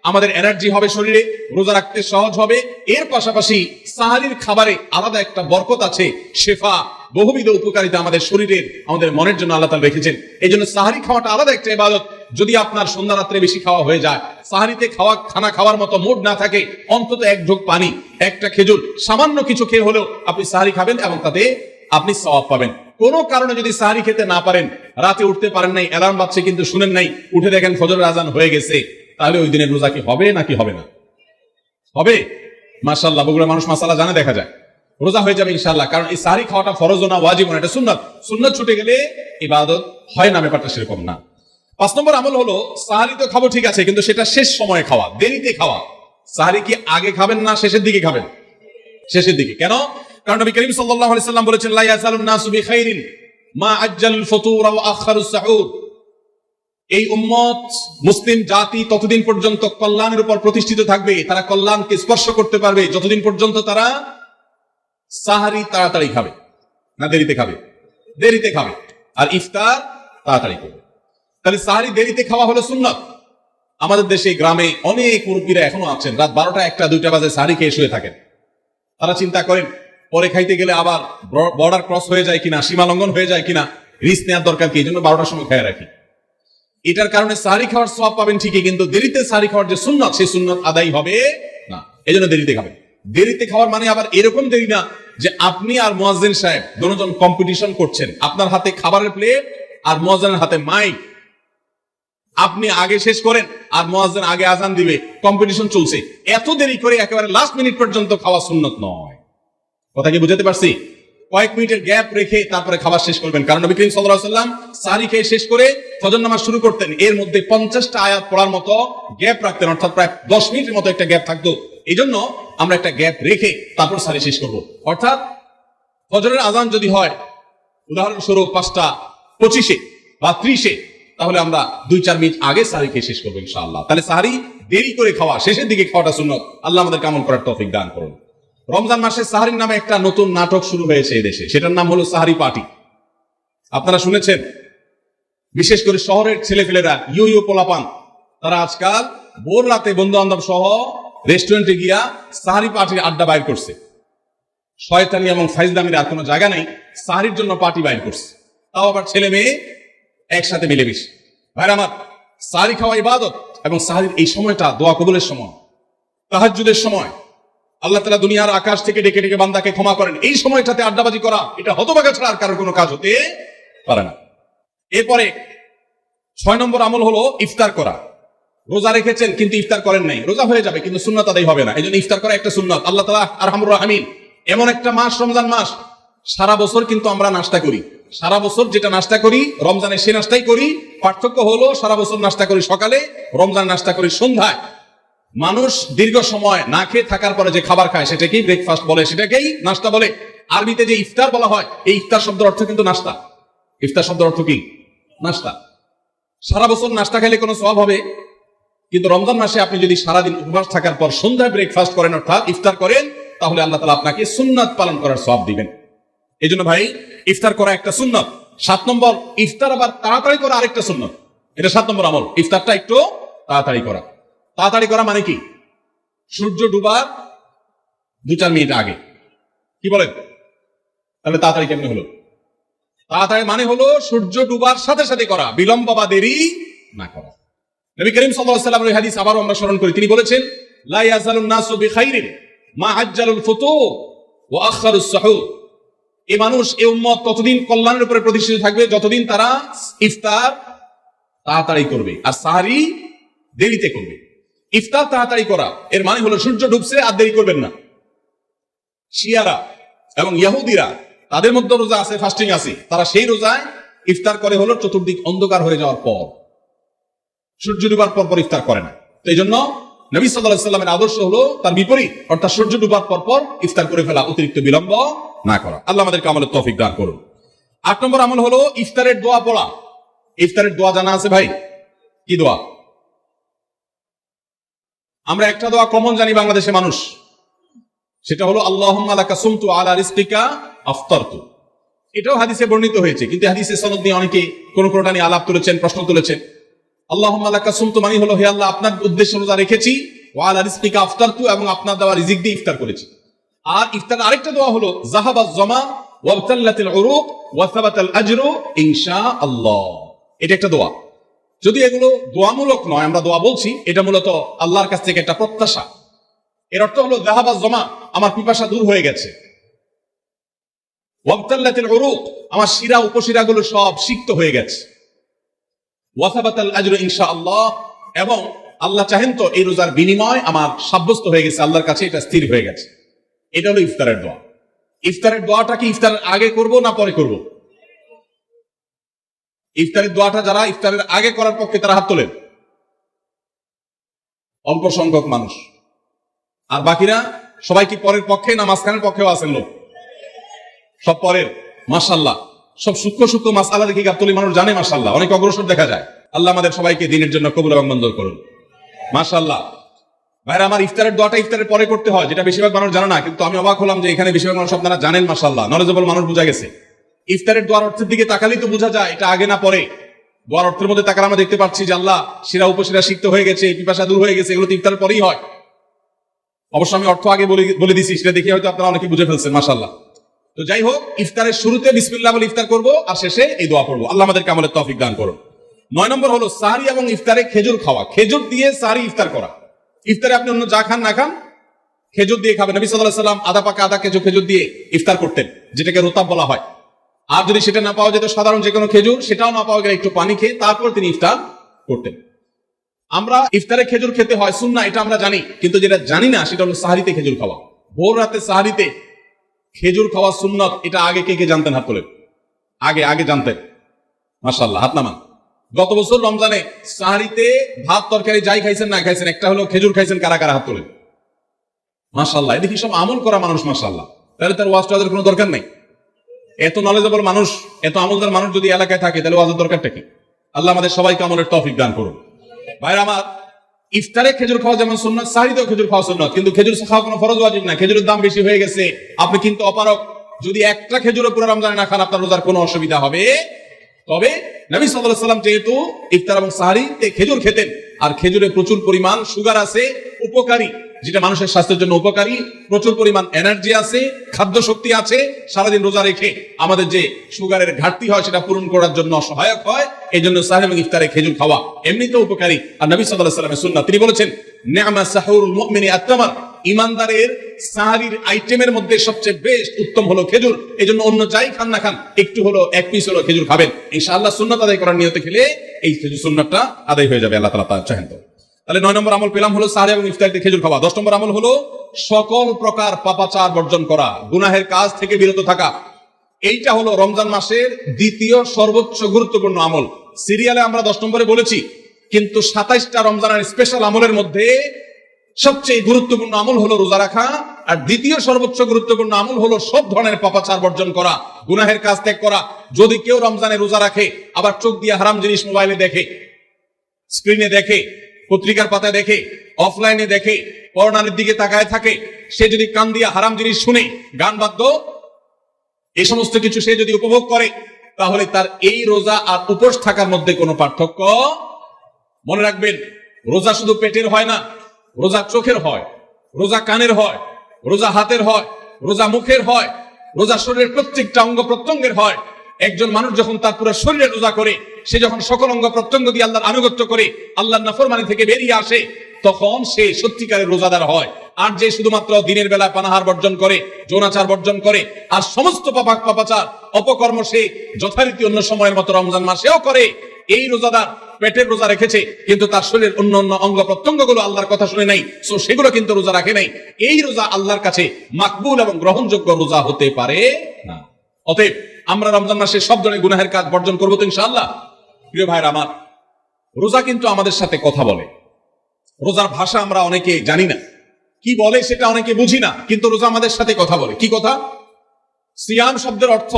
আমাদের এনার্জি হবে শরীরে, রোজা রাখতে সহজ হবে। এর পাশাপাশি সাহারির খাবারে আলাদা একটা বরকত আছে, শেফা, বহুবিধ উপকারিতা আমাদের শরীরের, আমাদের মনের জন্য আল্লাহ তাআলা রেখেছেন। এই জন্য সাহারি খাওয়াটা আলাদা একটা ইবাদত। যদি আপনার সন্ধ্যা রাত্রে বেশি খাওয়া হয়ে যায়, সাহারিতে খানা খাওয়ার মতো মুড না থাকে, অন্তত এক ঢোক পানি, একটা খেজুর, সামান্য কিছু খেয়ে হলেও আপনি সাহারি খাবেন এবং তাতে আপনি সওয়াব পাবেন। কোনো কারণে যদি সাহারি খেতে না পারেন, রাতে উঠতে পারেন নাই, অ্যালার্ম বাজছে কিন্তু শুনেন নাই, উঠে দেখেন ফজরের আজান হয়ে গেছে, তাহলে ওই দিনের রোজা কি হবে নাকি হবে না? হবে। মাশাআল্লাহ, বগুড়ার মানুষ মাসালা জানে, দেখা যায় রোজা হয়ে যাবে ইনশাআল্লাহ। কারণ এই সাহারি খাওয়াটা ফরজ না, ওয়াজিব না, এটা সুন্নাত। সুন্নাত ছুটে গেলে ইবাদত হয় না, ব্যাপারটা সেরকম না। 5 নম্বর আমল হলো, সাহারি তো খাবো ঠিক আছে, কিন্তু সেটা শেষ সময়ে খাওয়া, দেরিতে খাওয়া। সাহারি কি আগে খাবেন না শেষের দিকে খাবেন? শেষের দিকে। কেন? কারণ নবী করিম সাল্লাল্লাহু আলাইহি সাল্লাম বলেছেন, লা ইয়াজালুন নাসু বিখাইরিন মা আজ্জালুল ফুতুর ওয়া আখারুস সাহুর। এই উম্মত, মুসলিম জাতি ততদিন পর্যন্ত কল্যাণের উপর প্রতিষ্ঠিত থাকবে, তারা কল্যাণকে স্পর্শ করতে পারবে যতদিন পর্যন্ত তারা সাহারি তাড়াতাড়ি খাবে না দেরিতে খাবে? দেরিতে খাবে। আর ইফতার তাড়াতাড়ি করবে। তাহলে সাহারি দেরিতে খাওয়া হলো সুন্নাত। আমাদের দেশে গ্রামে অনেক মুরব্বীরা এখনো আছেন, রাত 12টা, 1টা, 2টা বাজে সাহারি খেয়ে শুয়ে থাকেন। তারা চিন্তা করেন পরে খাইতে গেলে আবার বর্ডার ক্রস হয়ে যায় কিনা, সীমা লঙ্ঘন হয়ে যায় কিনা, রিস্ক নেওয়ার দরকার কি, এই জন্য 12টার সময় খেয়ে রাখি। এটার কারণে সাহারি খাওয়ার সওয়াব পাবেন ঠিকই, কিন্তু দেরিতে সাহারি খাওয়ার যে সুন্নাত, সেই সুন্নাত আদায় হবে না। এই জন্য দেরিতে খাবেন। দেরিতে খাওয়ার মানে আবার এরকম দেরি না যে আপনি আর মুয়াজ্জিন সাহেব দুজন কম্পিটিশন করছেন, আপনার হাতে খাবারের প্লেট আর মুয়াজ্জিনের হাতে মাইক, আপনি আগে শেষ করেন আর মুয়াজ্জিন আগে আজান দিবে, কম্পিটিশন চলছে। এত দেরি করে একেবারে লাস্ট মিনিট পর্যন্ত খাওয়া সুন্নত নয়। কথা কি বুঝাতে পারছি? কয়েক মিনিটের গ্যাপ রেখে তারপরে খাবার শেষ করবেন। কারণ নবী করিম সাল্লাল্লাহু আলাইহি ওয়াসাল্লাম সাহরি খেয়ে শেষ করে ফজর নামাজ শুরু করতেন, এর মধ্যে 50টা আয়াত পড়ার মতো গ্যাপ রাখতেন, অর্থাৎ প্রায় 10 মিনিটের মতো একটা গ্যাপ থাকতো। এই জন্য আমরা একটা গ্যাপ রেখে তারপর সাহরি শেষ করব। অর্থাৎ ফজরের আজান যদি হয় উদাহরণস্বরূপ 5:25 বা 30, তাহলে আমরা 2-4 মিনিট আগে সাহরি খেয়ে শেষ করবো ইনশাআল্লাহ। তাহলে সাহরি দেরি করে খাওয়া, শেষের দিকে খাওয়াটা সুন্নত। আল্লাহ আমাদের আমল করার তৌফিক দান করুন। রমজান মাসে সাহরির নামে একটা নতুন নাটক শুরু হয়েছে এই দেশে, সেটার নাম হলো সাহরি পার্টি। আপনারা শুনেছেন, বিশেষ করে শহরের ছেলেপেলেরা, ইউ পোলাপান, তারা আজকাল ভোর রাতে বন্ধু বান্ধব সহ রেস্টুরেন্টে গিয়া সাহরি পার্টির আড্ডা বাইর করছে। শয়তানি এবং ফাইজলামির আর কোনো জায়গা নেই, সাহরির জন্য পার্টি বাইর করছে, তাও আবার ছেলে মেয়ে একসাথে মিলেমিশে। ভাইরা আমার, সাহরি খাওয়া ইবাদত এবং সাহরির এই সময়টা দোয়া কবুলের সময়, তাহাজ্জুদের সময়। আল্লাহ তাআলা দুনিয়ার আকাশ থেকে ডেকে ডেকে বান্দাকে ক্ষমা করেন। এই সময়টাতে আড্ডাবাজি করা, এটা হতভাগা ছাড়া আর কারোর কোনো কাজ হতে পারে না। এরপরে 6 নম্বর আমল হলো ইফতার করা। রোজা রেখেছেন কিন্তু ইফতার করেন নাই, রোজা হয়ে যাবে কিন্তু সুন্নাত আদায় হবে না। এই জন্য ইফতার করা একটা সুন্নাত। আল্লাহ তাআলা আরহামুর রাহিমিন, এমন একটা মাস রমজান মাস, সারা বছর কিন্তু আমরা নাস্তা করি, সারা বছর যেটা নাস্তা করি রমজানে সে নাস্তাই করি। পার্থক্য হলো সারা বছর নাস্তা করি সকালে, রমজান নাস্তা করি সন্ধ্যায়। মানুষ দীর্ঘ সময় না খেয়ে থাকার পরে যে খাবার খায় সেটাকেই ব্রেকফাস্ট বলে, সেটাকেই নাস্তা বলে। আরবিতে যে ইফতার বলা হয়, এই ইফতার শব্দের অর্থ কিন্তু নাস্তা। ইফতার শব্দের অর্থ কি? নাস্তা। সারা বছর নাস্তা খেলে কোনো সওয়াব হবে, কিন্তু রমজান মাসে আপনি যদি সারাদিন উপবাস থাকার পর সন্ধ্যায় ব্রেকফাস্ট করেন, অর্থাৎ ইফতার করেন, তাহলে আল্লাহ তাআলা আপনাকে সুন্নাত পালন করার সওয়াব দিবেন। এই জন্য ভাই, ইফতার করা একটা সুন্নাত। 7 নম্বর, ইফতার আবার তাড়াতাড়ি করা আরেকটা সুন্নাত। এটা 7 নম্বর আমল, ইফতারটা একটু তাড়াতাড়ি করা। তাড়াতাড়ি করা মানে কি? সূর্য ডুবার 2-4 মিনিট আগে। কি বলেন? তাহলে তাড়াতাড়ি কেমনে হলো? তাড়াতাড়ি মানে হলো সূর্য ডুবার সাথে সাথে করা, বিলম্ব বা দেরি না করা। নবী করিম সাল্লাল্লাহু আলাইহি ওয়াসাল্লামের হাদিস আবারও আমরা স্মরণ করি, তিনি বলেছেন, লা ইয়াজালুন নাসু বিখাইরিন মা আজ্জালুল ফুতুর ওয়া আখারুস সুহুর। এই মানুষ, এই উম্মত ততদিন কল্যাণের উপরে প্রতিষ্ঠিত থাকবে যতদিন তারা ইফতার তাড়াতাড়ি করবে আর সাহরি দেরিতে করবে। ইফতার তাড়াতাড়ি করা এর মানে হলো সূর্য ডুবছে আর দেরি করবেন না। শিয়ারা এবং ইহুদিরা, তাদের মধ্যে রোজা আছে, ফাস্টিং আছে, তারা সেই রোজায় ইফতার করে হলো চতুর্দিক অন্ধকার হয়ে যাওয়ার পর, সূর্য ডুবার পর পর ইফতার করে না। তো এই জন্য নবী সাল্লাল্লাহু আলাইহি ওয়াসাল্লামের আদর্শ হলো তার বিপরীত, অর্থাৎ সূর্য ডুবার পর পর ইফতার করে ফেলা, অতিরিক্ত বিলম্ব না করা। আল্লাহ আমাদেরকে আমলের তৌফিক দান করুন। 8 নম্বর আমল হলো ইফতারের দোয়া পড়া। ইফতারের দোয়া জানা আছে ভাই? কি দোয়া? আমরা একটা দোয়া কমন জানি বাংলাদেশের মানুষ, সেটা হলো আল্লাহুম্মা লাকা সুমতু আলা রিজকিকা আফতারতু। এটাও হাদিসে বর্ণিত হয়েছে, কিন্তু হাদিসের সনদ নিয়ে অনেকে কোনটা নিয়ে আলাপ তুলেছেন, প্রশ্ন তুলেছেন। আল্লাহুম্মা লাকা সুমতু মানে হলো, হে আল্লাহ, আপনার উদ্দেশ্যে রোজা রেখেছি, ওয়া আলা রিজকিকা আফতারতু, এবং আপনার দেওয়া রিজিক দিয়ে ইফতার করেছি। আর ইফতার আরেকটা দোয়া হলো যাহাবাজ জামা ওয়াবতাল্লাতিল উরুক ওয়া সাবাতাল আজরু ইনশাআল্লাহ। এটা একটা দোয়া। যদি এগুলো দোয়ামূলক নয়, আমরা দোয়া বলছি, এটা মূলত আল্লাহর কাছ থেকে একটা প্রত্যাশা। এর অর্থ হলো যাহাবাজ জামা, আমার পিপাসা দূর হয়ে গেছে, ওয়াবতাল্লাতিল উরুক, আমার শিরা উপশিরাগুলো সব সিক্ত হয়ে গেছে, ওয়া সাবাতাল আজরু ইনশাআল্লাহ, এবং আল্লাহ চাহেন তো এই রোজার বিনিময় আমার সাব্যস্ত হয়ে গেছে আল্লাহর কাছে, এটা স্থির হয়ে গেছে। এটা হলো ইফতারের দোয়া। ইফতারের দোয়াটা কি ইফতারের আগে করব না পরে করব? ইফতারের দোয়াটা যারা ইফতারের আগে করার পক্ষে তারা হাত তোলেন, অল্প সংখ্যক মানুষ। আর বাকিরা সবাই কি পরের পক্ষে না মাঝখানের পক্ষেও আছেন লোক? সব পরের। মাশাআল্লাহ, সব সূক্ষ্ম সূক্ষ্ম মাসআলা দেখে গাবতলী মানুষ জানে, মাশাআল্লাহ, অনেক অগ্রসর দেখা যায়। আল্লাহ আমাদের সবাইকে দ্বীনের জন্য কবুল এবং মঞ্জুর করুন, মাশাআল্লাহ। ভাইরা আমার, ইফতারের দোয়াটা ইফতারের পরে করতে হয়, যেটা বেশিরভাগ মানুষ জানে না, কিন্তু আমি অবাক হলাম যে এখানে বেশিরভাগ মানুষ আপনারা জানেন, মাশাআল্লাহ, নলেজেবল মানুষ বোঝা গেছে। ইফতারের দোয়ার অর্থের দিকে তাকালেই তো বোঝা যায় এটা আগে না পরে। দোয়ার অর্থের মধ্যে তাকালে আমরা দেখতে পাচ্ছি যে আল্লাহ শিরা উপশিরা সিক্ত হয়ে গেছে, পিপাসা দূর হয়ে গেছে, এগুলো তো ইফতারের পরেই হয়। অবশ্য আমি অর্থ আগে বলে দিছি, সেটা দেখে হয়তো আপনারা অনেকে বুঝে ফেলছেন, মাশাআল্লাহ। তো যাই হোক, ইফতারের শুরুতে বিসমিল্লাহ বলে ইফতার করব, আর শেষে এই দোয়া পড়বো। আল্লাহ আমাদেরকে আমলের তৌফিক দান করুন। 9 নম্বর হলো সাহরি এবং ইফতারে খেজুর খাওয়া। খেজুর দিয়ে সাহরি ইফতার করা। ইফতারে আপনি অন্য যা খান না খান, খেজুর দিয়ে খাবেন। নবী সাল্লাল্লাহু আলাইহি ওয়াসাল্লাম আধা পাকা আধা কেজি খেজুর দিয়ে ইফতার করতেন, যেটাকে রোতাব বলা হয়। আর যদি সেটা না পাওয়া যেত, সাধারণ যে কোনো খেজুর, সেটাও না পাওয়া গেলে একটু পানি খেয়ে তারপর তিনি ইফতার করতেন। আমরা ইফতারে খেজুর খেতে হয় সুন্নাহ, এটা আমরা জানি, কিন্তু যেটা জানি না সেটা হলো সাহারিতে খেজুর খাওয়া। ভোর রাতে সাহারিতে খেজুর খাওয়া সুন্নাত, এটা আগে কে কে জানতেন? হাত তোলেন। আগে জানতেন? মাশাআল্লাহ, হাত নামান। গত বছর রমজানে সাহারিতে ভাত তরকারি যাই খাইছেন না খাইছেন, একটা হলো খেজুর খাইছেন, কারা কারা হাত তোলেন? মাশাআল্লাহ, এদিকে সব আমল করা মানুষ, মাশাআল্লাহ। তাহলে তার ওয়াজ টাজের কোনো দরকার নেই। এত নলেজেবল মানুষ, এত আমলদার মানুষ যদি এলাকায় থাকে, তাহলে ওয়াজের দরকারটা কি? আল্লাহ আমাদের সবাইকে আমলের তৌফিক দান করুন। ভাইরা আমার, ইফতারে খেজুর খাওয়া যেমন সুন্নাত, সাহরিতেও খেজুর খাওয়া সুন্নাত, কিন্তু খেজুর খাওয়া কোনো ফরজ ওয়াজিব না। খেজুরের দাম বেশি হয়ে গেছে, আপনি কিন্তু অপারক। যদি একটা খেজুরও পুরো রমজানে না খান, আপনার রোজার কোনো অসুবিধা হবে। তবে নবী সাল্লাল্লাহু আলাইহি ওয়াসাল্লাম যেহেতু ইফতার এবং সাহরিতে খেজুর খেতেন, আর খেজুরে প্রচুর পরিমাণ সুগার আছে, উপকারী, যেটা মানুষের স্বাস্থ্যের জন্য উপকারী, প্রচুর পরিমাণ এনার্জি আছে, খাদ্য শক্তি আছে, সারাদিন রোজা রেখে আমাদের যে সুগারের ঘাটতি হয় সেটা পূরণ করার জন্য সহায়ক হয়। এই জন্য সাহরি এবং ইফতারে খেজুর খাওয়া এমনিতেও উপকারী। আর নবী সাল্লাল্লাহু আলাইহি ওয়াসাল্লামের সুন্নাহ, তিনি বলেছেন, নি'মা সাহুরুল মুমিনি আত-তামার, ইমানদারের সাহারির আইটেমের মধ্যে সবচেয়ে বেস্ট উত্তম হলো খেজুর। এই জন্য অন্য যাই খান না খান, একটু হলো, এক পিস হলো খেজুর খাবেন। ইনশাআল্লাহ সুন্নাত আদায় করার নিয়তে খেলে এই খেজুর সুন্নাতটা আদায় হয়ে যাবে, আল্লাহ তাআলা তা চাহেন তো। তাহলে 9 নম্বর আমল পেলাম হলো সাহরি এবং ইফতারিতে খেজুর খাওয়া। 10 নম্বর আমল হলো সকল প্রকার পাপাচার বর্জন করা, গুনাহের কাজ থেকে বিরত থাকা। এইটা হলো রমজান মাসের দ্বিতীয় সর্বোচ্চ গুরুত্বপূর্ণ আমল। সিরিয়ালে আমরা 10 নম্বরে বলেছি, কিন্তু 27টা রমজানের স্পেশাল আমলের মধ্যে সবচেয়ে গুরুত্বপূর্ণ আমল হলো রোজা রাখা, আর দ্বিতীয় সর্বোচ্চ গুরুত্বপূর্ণ আমল হলো সব ধরনের পাপাচার বর্জন করা, গুনাহের কাজ ত্যাগ করা। যদি কেউ রমজানে রোজা রাখে, আবার চোখ দিয়ে হারাম জিনিস মোবাইলে দেখে, স্ক্রিনে দেখে, পত্রিকার পাতায় দেখে, অফলাইনে দেখে, পর্নোর দিকে তাকায় থাকে, সে যদি কান দিয়ে হারাম জিনিস শুনে, গান বাদ্য, এই সমস্ত কিছু সে যদি উপভোগ করে, তাহলে তার এই রোজা আর উপোস থাকার মধ্যে কোনো পার্থক্য। মনে রাখবেন, রোজা শুধু পেটের হয় না, রোজা চোখের হয়, রোজা কানের হয়, রোজা হাতের হয়, রোজা মুখের হয়, রোজা শরীরের প্রত্যেকটা অঙ্গ প্রত্যঙ্গের হয়। একজন মানুষ যখন তার পুরো শরীরে রোজা করে, সে যখন সকল অঙ্গ প্রত্যঙ্গ দিয়ে আল্লাহর আনুগত্য করে, আল্লাহর নাফরমানি থেকে বেরিয়ে আসে, তখন সে সত্যিকারের রোজাদার হয়। আর যে শুধুমাত্র দিনের বেলা পানাহার বর্জন করে, যৌনাচার বর্জন করে, আর সমস্ত পাপাচার অপকর্ম সে যথারীতি অন্য সময়ের মতো রমজান মাসেও করে, এই রোজাদার পেটের রোজা রেখেছে, কিন্তু তার শরীরের অন্য অন্য অঙ্গ প্রত্যঙ্গ গুলো আল্লাহর কথা শুনে নাই, সো সেগুলো কিন্তু রোজা রাখে নাই। এই রোজা আল্লাহর কাছে মাকবুল এবং গ্রহণযোগ্য রোজা হতে পারে না। অতএব আমরা রমজান মাসে সব ধরনের গুনাহের কাজ বর্জন করবো তো ইনশাআল্লাহ। প্রিয় ভাইরা আমার, রোজা কিন্তু আমাদের সাথে কথা বলে। রোজার ভাষা আমরা অনেকে জানি না, কি বলে সেটা অনেকে বুঝি না, কিন্তু রোজা আমাদের সাথে কথা বলে। কি কথা? সিয়াম শব্দের অর্থ,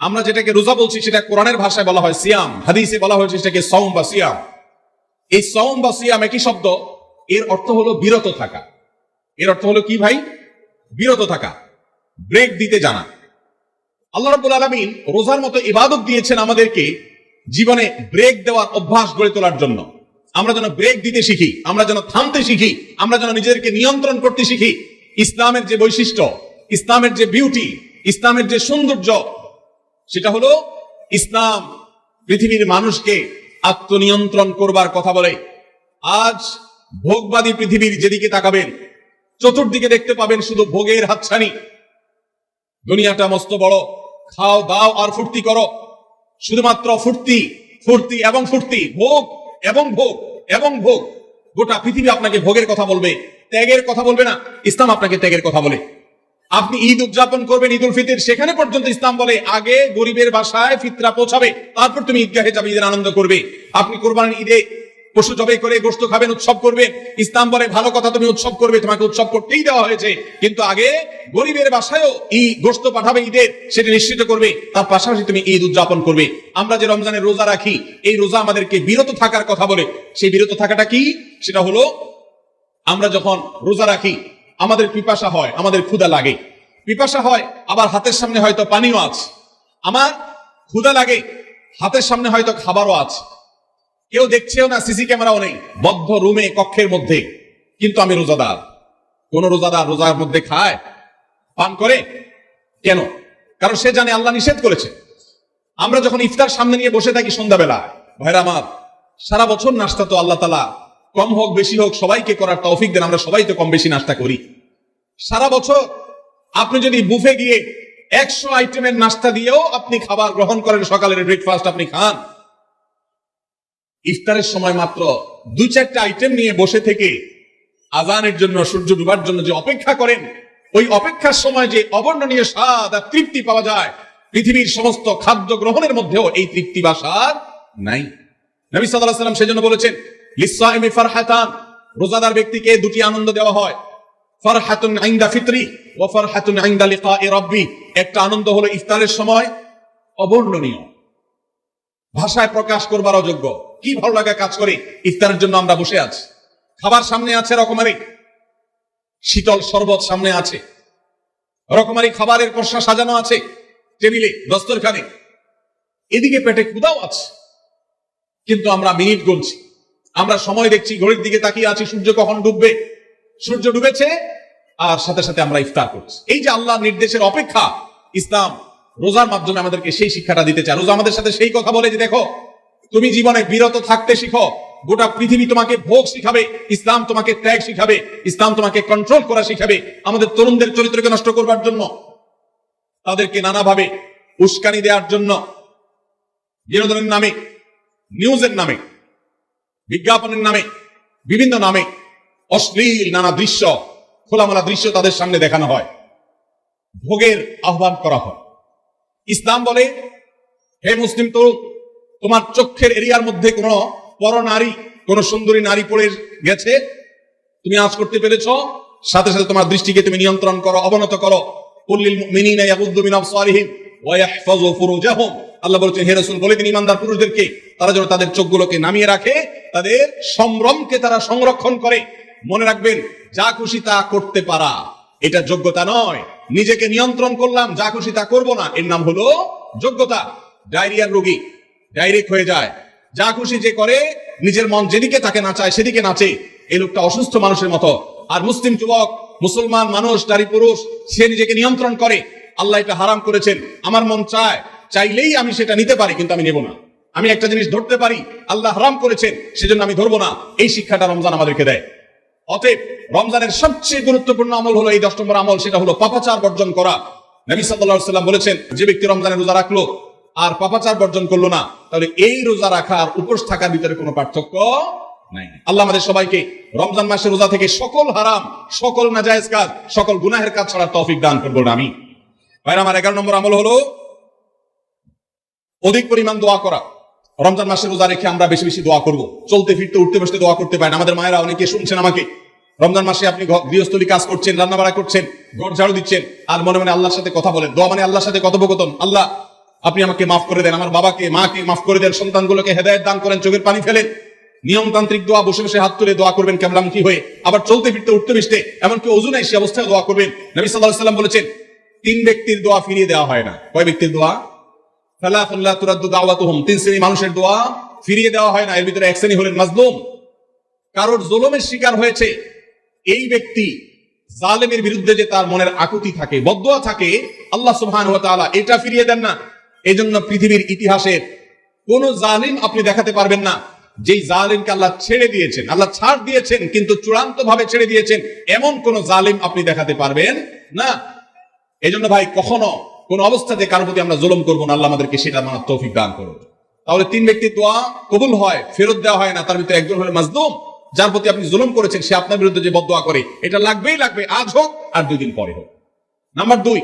আমরা যেটাকে রোজা বলছি সেটা কোরআনের ভাষায় বলা হয় সিয়াম, হাদিসে বলা হয়েছে সেটাকে সওম বা সিয়াম। এই সওম বা সিয়াম একই শব্দ, এর অর্থ হলো বিরত থাকা। এর অর্থ হলো কি ভাই? বিরত থাকা, ব্রেক দিতে জানা। আল্লাহ রাব্বুল আলামিন রোজার মতো ইবাদত দিয়েছেন আমাদেরকে জীবনে ব্রেক দেওয়ার অভ্যাস গড়ে তোলার জন্য। আমরা যেন ব্রেক দিতে শিখি, আমরা যেন থামতে শিখি, আমরা যেন নিজেদেরকে নিয়ন্ত্রণ করতে শিখি। ইসলামের যে বৈশিষ্ট্য, ইসলামের যে বিউটি, ইসলামের যে সৌন্দর্য, সেটা হলো ইসলাম পৃথিবীর মানুষকে আত্মনিয়ন্ত্রণ করবার কথা বলে। আজ ভোগবাদী পৃথিবীর যেদিকে তাকাবেন, চতুর্দিকে দেখতে পাবেন শুধু ভোগের হাতছানি। দুনিয়াটা মস্ত বড়, খাও দাও আর ফুর্তি করো, শুধুমাত্র ফুর্তি, ফুর্তি এবং ফুর্তি, ভোগ এবং ভোগ এবং ভোগ। গোটা পৃথিবী আপনাকে ভোগের কথা বলবে, ত্যাগের কথা বলবে না। ইসলাম আপনাকে ত্যাগের কথা বলে। আপনি ঈদ উদযাপন করবেন, ঈদুল ফিতর, সেখানে পর্যন্ত ইসলাম বলে আগে গরিবের বাসায় ফিতরা পৌঁছাবে, তারপর তুমি ঈদগাহে যাবে, ঈদের আনন্দ করবে। আপনি কোরবানির ঈদে পশু জবাই করে গোশত খাবেন, উৎসব করবেন। ইসলাম বলে ভালো কথা, তুমি উৎসব করবে, তোমাকে উৎসব করতেই দেওয়া হয়েছে, কিন্তু আগে গরিবের বাসায়ও গোশত পাঠাবে ঈদের, সেটা নিশ্চিত করবে, তার পাশাপাশি তুমি ঈদ উদযাপন করবে। আমরা যে রমজানের রোজা রাখি, এই রোজা আমাদেরকে বিরত থাকার কথা বলে। সেই বিরত থাকাটা কি? সেটা হলো আমরা যখন রোজা রাখি, আমাদের পিপাসা হয়, আমাদের ক্ষুধা লাগে, পিপাসা হয়, আবার হাতের সামনে হয়তো পানিও আছে। আমার ক্ষুধা লাগে, হাতের সামনে হয়তো খাবারও আছে, কেউ দেখছেও না, সিসি ক্যামেরাও নেই, বদ্ধ রুমে কক্ষের মধ্যে, কিন্তু আমি রোজাদার। কোন রোজাদার রোজার মধ্যে খায়, পান করে? কেন? কারণ সে জানে আল্লাহ নিষেধ করেছে। আমরা যখন ইফতার সামনে নিয়ে বসে থাকি সন্ধ্যাবেলা, ভাইরা আমার, সারা বছর নাস্তা তো আল্লাহ তাআলা কম হোক বেশি হোক সবাইকে করার তৌফিক দেন। আমরা সবাই তো কম বেশি নাস্তা করি, সারা বছর আপনি যদি বুফে গিয়ে 100 আইটেমের নাস্তা দিয়েও আপনি খাবার গ্রহণ করেন, সকালের ব্রেকফাস্ট আপনি খান, ইফতারের সময় মাত্র 2-4টা আইটেম নিয়ে বসে থেকে আজানের জন্য, সূর্য ডুবার জন্য যে অপেক্ষা করেন, ওই অপেক্ষার সময় যে অবর্ণনীয় স্বাদ আর তৃপ্তি পাওয়া যায়, পৃথিবীর সমস্ত খাদ্য গ্রহণের মধ্যেও এই তৃপ্তি বা স্বাদ নাই। নবী সাল্লাল্লাহু আলাইহি ওয়াসাল্লাম সেজন্য বলেছেন, লিসসাইমি ফারহাতান, রোজাদার ব্যক্তিকে দুটি আনন্দ দেওয়া হয়, ফারহাতুন ইনদা ফিতরি ওয়া ফারহাতুন ইনদা লিকাই রাব্বি। একটা আনন্দ হলো ইফতারের সময়, অবর্ণনীয়, ভাষায় প্রকাশ করবার অযোগ্য। কি ভালো লাগা কাজ করে ইফতারের জন্য আমরা বসে আছি, খাবার সামনে আছে রকমারি, শীতল শরবত সামনে আছে, রকমারি খাবারের পরশা সাজানো আছে টেবিলে, দস্তরখানে, এদিকে পেটে ক্ষুধাও আছে, কিন্তু আমরা মিনিট গুনছি, আমরা সময় দেখছি, ঘড়ির দিকে তাকিয়ে আছি, সূর্য কখন ডুববে। সূর্য ডুবেছে আর সাথে সাথে আমরা ইফতার করছি। এই যে আল্লাহর নির্দেশের অপেক্ষা, ইসলাম রোজার মাধ্যমে আমাদেরকে সেই শিক্ষাটা দিতে চায়। রোজা আমাদের সাথে সেই কথা বলে যে দেখো, তুমি জীবনে বিরত থাকতে শিখো, গোটা পৃথিবী তোমাকে ভোগ শিখাবে, ইসলাম তোমাকে ত্যাগ শিখাবে, ইসলাম তোমাকে কন্ট্রোল করা শিখাবে। আমাদের তরুণদের চরিত্রকে নষ্ট করবার জন্য, তাদেরকে নানাভাবে উস্কানি দেওয়ার জন্য, বিনোদনের নামে, নিউজের নামে, বিজ্ঞাপনের নামে, বিভিন্ন নামে অশ্লীল নানা দৃশ্য, খোলামেলা দৃশ্য তাদের সামনে দেখানো হয়, ভোগের আহ্বান করা হয়। ইসলাম বলে, হে মুসলিম তরুণ, তোমার চোখের এরিয়ার মধ্যে কোন পর নারী, কোন সুন্দরী নারী পড়ে গেছে, তুমি আজ করতে পেরেছ, সাথে সাথে তোমার দৃষ্টিকে তুমি নিয়ন্ত্রণ করো, অবনত করো। কুল্লিল মুমিনিনা ইয়াগুদ্দু মিন আবসারিহিম ওয়া ইয়াহফাযু ফুরুজাহুম। আল্লাহ বলেছেন, হে রাসূল বলে দিন ঈমানদার পুরুষদেরকে, তারা যেন তাদের চোখগুলোকে নামিয়ে রাখে, তাদের সম্ভ্রমকে তারা সংরক্ষণ করে। মনে রাখবেন, যা খুশি তা করতে পারা এটা যোগ্যতা নয়। নিজেকে নিয়ন্ত্রণ করলাম, যা খুশি তা করবো না, এর নাম হলো যোগ্যতা। ডায়রিয়ার রোগী ডাইরেক্ট হয়ে যায়, যা খুশি যে করে, নিজের মন যেদিকে তাকে নাচায় সেদিকে নাচে, এই লোকটা অসুস্থ মানুষের মতো। আর মুসলিম যুবক, মুসলমান মানুষ, নারী পুরুষ, সে নিজেকে নিয়ন্ত্রণ করে। আল্লাহ এটা হারাম করেছেন, আমার মন চায়, চাইলেই আমি সেটা নিতে পারি, কিন্তু আমি নেব না। আমি একটা জিনিস ধরতে পারি, আল্লাহ হারাম করেছেন, সেজন্য আমি ধরবো না। এই শিক্ষাটা রমজান আমাদেরকে দেয়। অতএব রমজানের সবচেয়ে গুরুত্বপূর্ণ আমল হলো এই 10 নম্বর আমল, সেটা হলো পাপাচার বর্জন করা। নবী সাল্লাল্লাহু আলাইহি ওয়াসাল্লাম বলেছেন, যে ব্যক্তি রমজানের রোজা রাখলো আর পাপাচার বর্জন করলো না, তাহলে এই রোজা রাখার উপোস থাকার ভিতরে কোনো পার্থক্য নাই। আল্লাহ আমাদের সবাইকে রমজান মাসের রোজা থেকে সকল হারাম, সকল নাজায়েজ কাজ, সকল গুনাহের কাজ ছাড়ার তৌফিক দান করবো না। আমি ভাইরা আমার 11 নম্বর আমল হলো অধিক পরিমাণ দোয়া করা। রমজান মাসের রোজা রেখে আমরা বেশি বেশি দোয়া করব। চলতে ফিরতে উঠতে বসতে দোয়া করতে পারেন। আমাদের মায়েরা অনেকে শুনছেন আমাকে, রমজান মাসে আপনি গৃহস্থলী কাজ করছেন, রান্না বাড়া করছেন, ঘর ঝাড়ু দিচ্ছেন, আর মনে মনে আল্লাহর সাথে কথা বলেন। দোয়া মানে আল্লাহর সাথে কথোপকথন। আল্লাহ, আপনি আমাকে মাফ করে দেন, আমার বাবাকে মাকে মাফ করে দেন, সন্তানগুলোকে হেদায়েত দান করেন, চোখের পানি ফেলেন। নিয়মতান্ত্রিক দোয়া, বসে বসে হাত তুলে দোয়া করবেন কেবলামুখী হয়ে। আবার চলতে ফিরতে উঠতে বসতে, এমনকি ওযু নাই সে অবস্থায় দোয়া করবেন। নবী সাল্লাল্লাহু আলাইহি ওয়াসাল্লাম বলেছেন, 3 ব্যক্তির দোয়া ফিরিয়ে দেওয়া হয় না। কয় ব্যক্তির দোয়া? সালাতুন লা তুরাদ্দু দাওয়াতুহুম, 3 শ্রেণীর মানুষের দোয়া ফিরিয়ে দেওয়া হয় না। এর ভিতরে এক শ্রেণী হলেন মাজলুম, কারোর জুলুমের শিকার হয়েছে এই ব্যক্তি। জালেমের বিরুদ্ধে যে তার মনের আকুতি থাকে, বদদোয়া থাকে, আল্লাহ সুবহানাহু ওয়া তাআলা এটা ফিরিয়ে দেন না। এজন্য পৃথিবীর ইতিহাসের কোন জালিম আপনি দেখাতে পারবেন না যেই জালিমকে আল্লাহ ছেড়ে দিয়েছেন, আল্লাহ ছাড় দিয়েছেন কিন্তু চূড়ান্ত ভাবে ছেড়ে দিয়েছেন, এমন কোন জালিম আপনি দেখাতে পারবেন না। এজন্য ভাই, কখনো কোন অবস্থাতে কারোর প্রতি আমরা জুলুম করবো না। আল্লাহ আমাদেরকে সেটা মানার তৌফিক দান করুন। তাহলে 3 ব্যক্তির দোয়া কবুল হয়, ফেরত দেওয়া হয় না। তার ভিতরে একজন হলো মাজলুম, যার প্রতি আপনি জুলুম করেছেন, সে আপনার বিরুদ্ধে যে বদদোয়া করে, এটা লাগবেই লাগবে, আজ হোক আর 2 দিন পরে হোক। নাম্বার 2,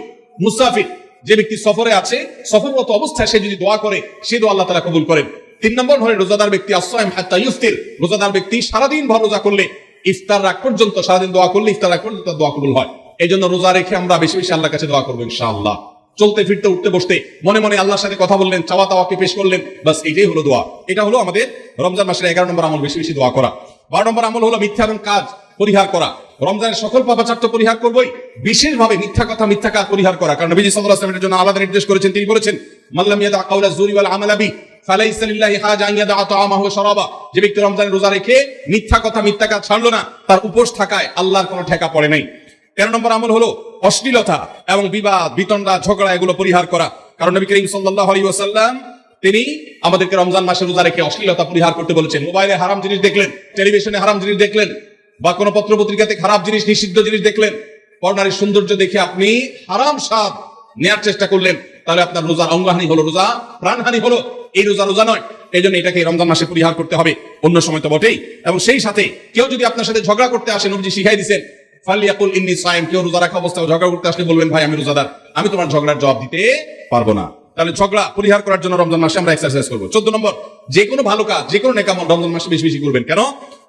মুসাফির, যে ব্যক্তি সফরে আছে, সফররত অবস্থায় সে যদি দোয়া করে, সে দোয়া আল্লাহ তাআলা কবুল করেন। 3 নম্বর হলো রোজাদার ব্যক্তি, আসসাইম হাত্তা ইফতির, রোজাদার ব্যক্তি সারাদিন ভর রোজা করলে, ইফতার রাগ পর্যন্ত, সারাদিন দোয়া করলে ইফতার রাগ পর্যন্ত দোয়া কবুল হয়। এই জন্য রোজা রেখে আমরা বেশি বেশি আল্লাহর কাছে দোয়া করবো ইনশাআল্লাহ। চলতে ফিরতে উঠতে বসতে মনে মনে আল্লাহর সাথে কথা বললেন, চাওয়া তাওয়াকে পেশ করলেন, বাস এইটাই হলো দোয়া। এটা হলো আমাদের রমজান মাসের 11 নম্বর আমল, বেশি বেশি দোয়া করা। 12 নম্বর আমল হলো মিথ্যা এবং কাজ পরিহার করা। রমজানের সকল পাপাচার তো পরিহার করবই, বিশেষভাবে মিথ্যা কথা, মিথ্যা কাজ পরিহার করা। কারণ নবী সাল্লাল্লাহু আলাইহি ওয়াসাল্লাম এর জন্য আলাদা নির্দেশ করেছেন। তিনি বলেছেন, মাল্লাম ইয়াদা কাওলা যুরি ওয়াল আমালা বি ফালাইসা লিল্লাহি হাজা আন ইয়াদা তাআমাহু ওয়া শারাবা। যে ব্যক্তি রমজানের রোজা রেখে মিথ্যা কথা, মিথ্যা কাজ ছাড়লো না, তার উপোস থাকায় আল্লাহর কোনো ঠেকা পড়ে নাই। 13 নম্বর আমল হলো অশ্লীলতা এবং বিবাদ, বিতণ্ডা, ঝগড়া, এগুলো পরিহার করা। কারণ নবী করিম সাল্লাল্লাহু আলাইহি ওয়াসাল্লাম তিনি আমাদেরকে রমজান মাসে রোজা রেখে অশ্লীলতা পরিহার করতে বলেছেন। মোবাইলে হারাম জিনিস দেখলেন, টেলিভিশনে হারাম জিনিস দেখলেন, বা কোনো পত্র পত্রিকাতে খারাপ জিনিস, নিষিদ্ধ জিনিস দেখলেন, পরনারীর সৌন্দর্য দেখে আপনি হারাম স্বাদ নেয়ার চেষ্টা করলেন, তাহলে আপনার রোজার অঙ্গহানি হলো, রোজা প্রাণহানি হলো। এই রোজা নয়। এই জন্য এটাকে রমজান মাসে পরিহার করতে হবে, অন্য সময় তো বটেই। এবং সেই সাথে কেউ যদি আপনার সাথে ঝগড়া করতে আসে, নবীজি শিখাই দিয়েছেন ফালিয়াকুল ইন্নী সাইম, কেউ রোজা রাখা অবস্থায় ঝগড়া করতে আসলে বলবেন ভাই আমি রোজাদার, আমি তোমার ঝগড়ার জবাব দিতে পারবো না। তাহলে ঝগড়া পরিহার করার জন্য রমজান মাসে আমরা এক্সারসাইজ করবো। 14 নম্বর, যে কোনো ভালো কাজ, যে কোনো নেকামল রমজান মাসে বেশি বেশি করবেন। কেন?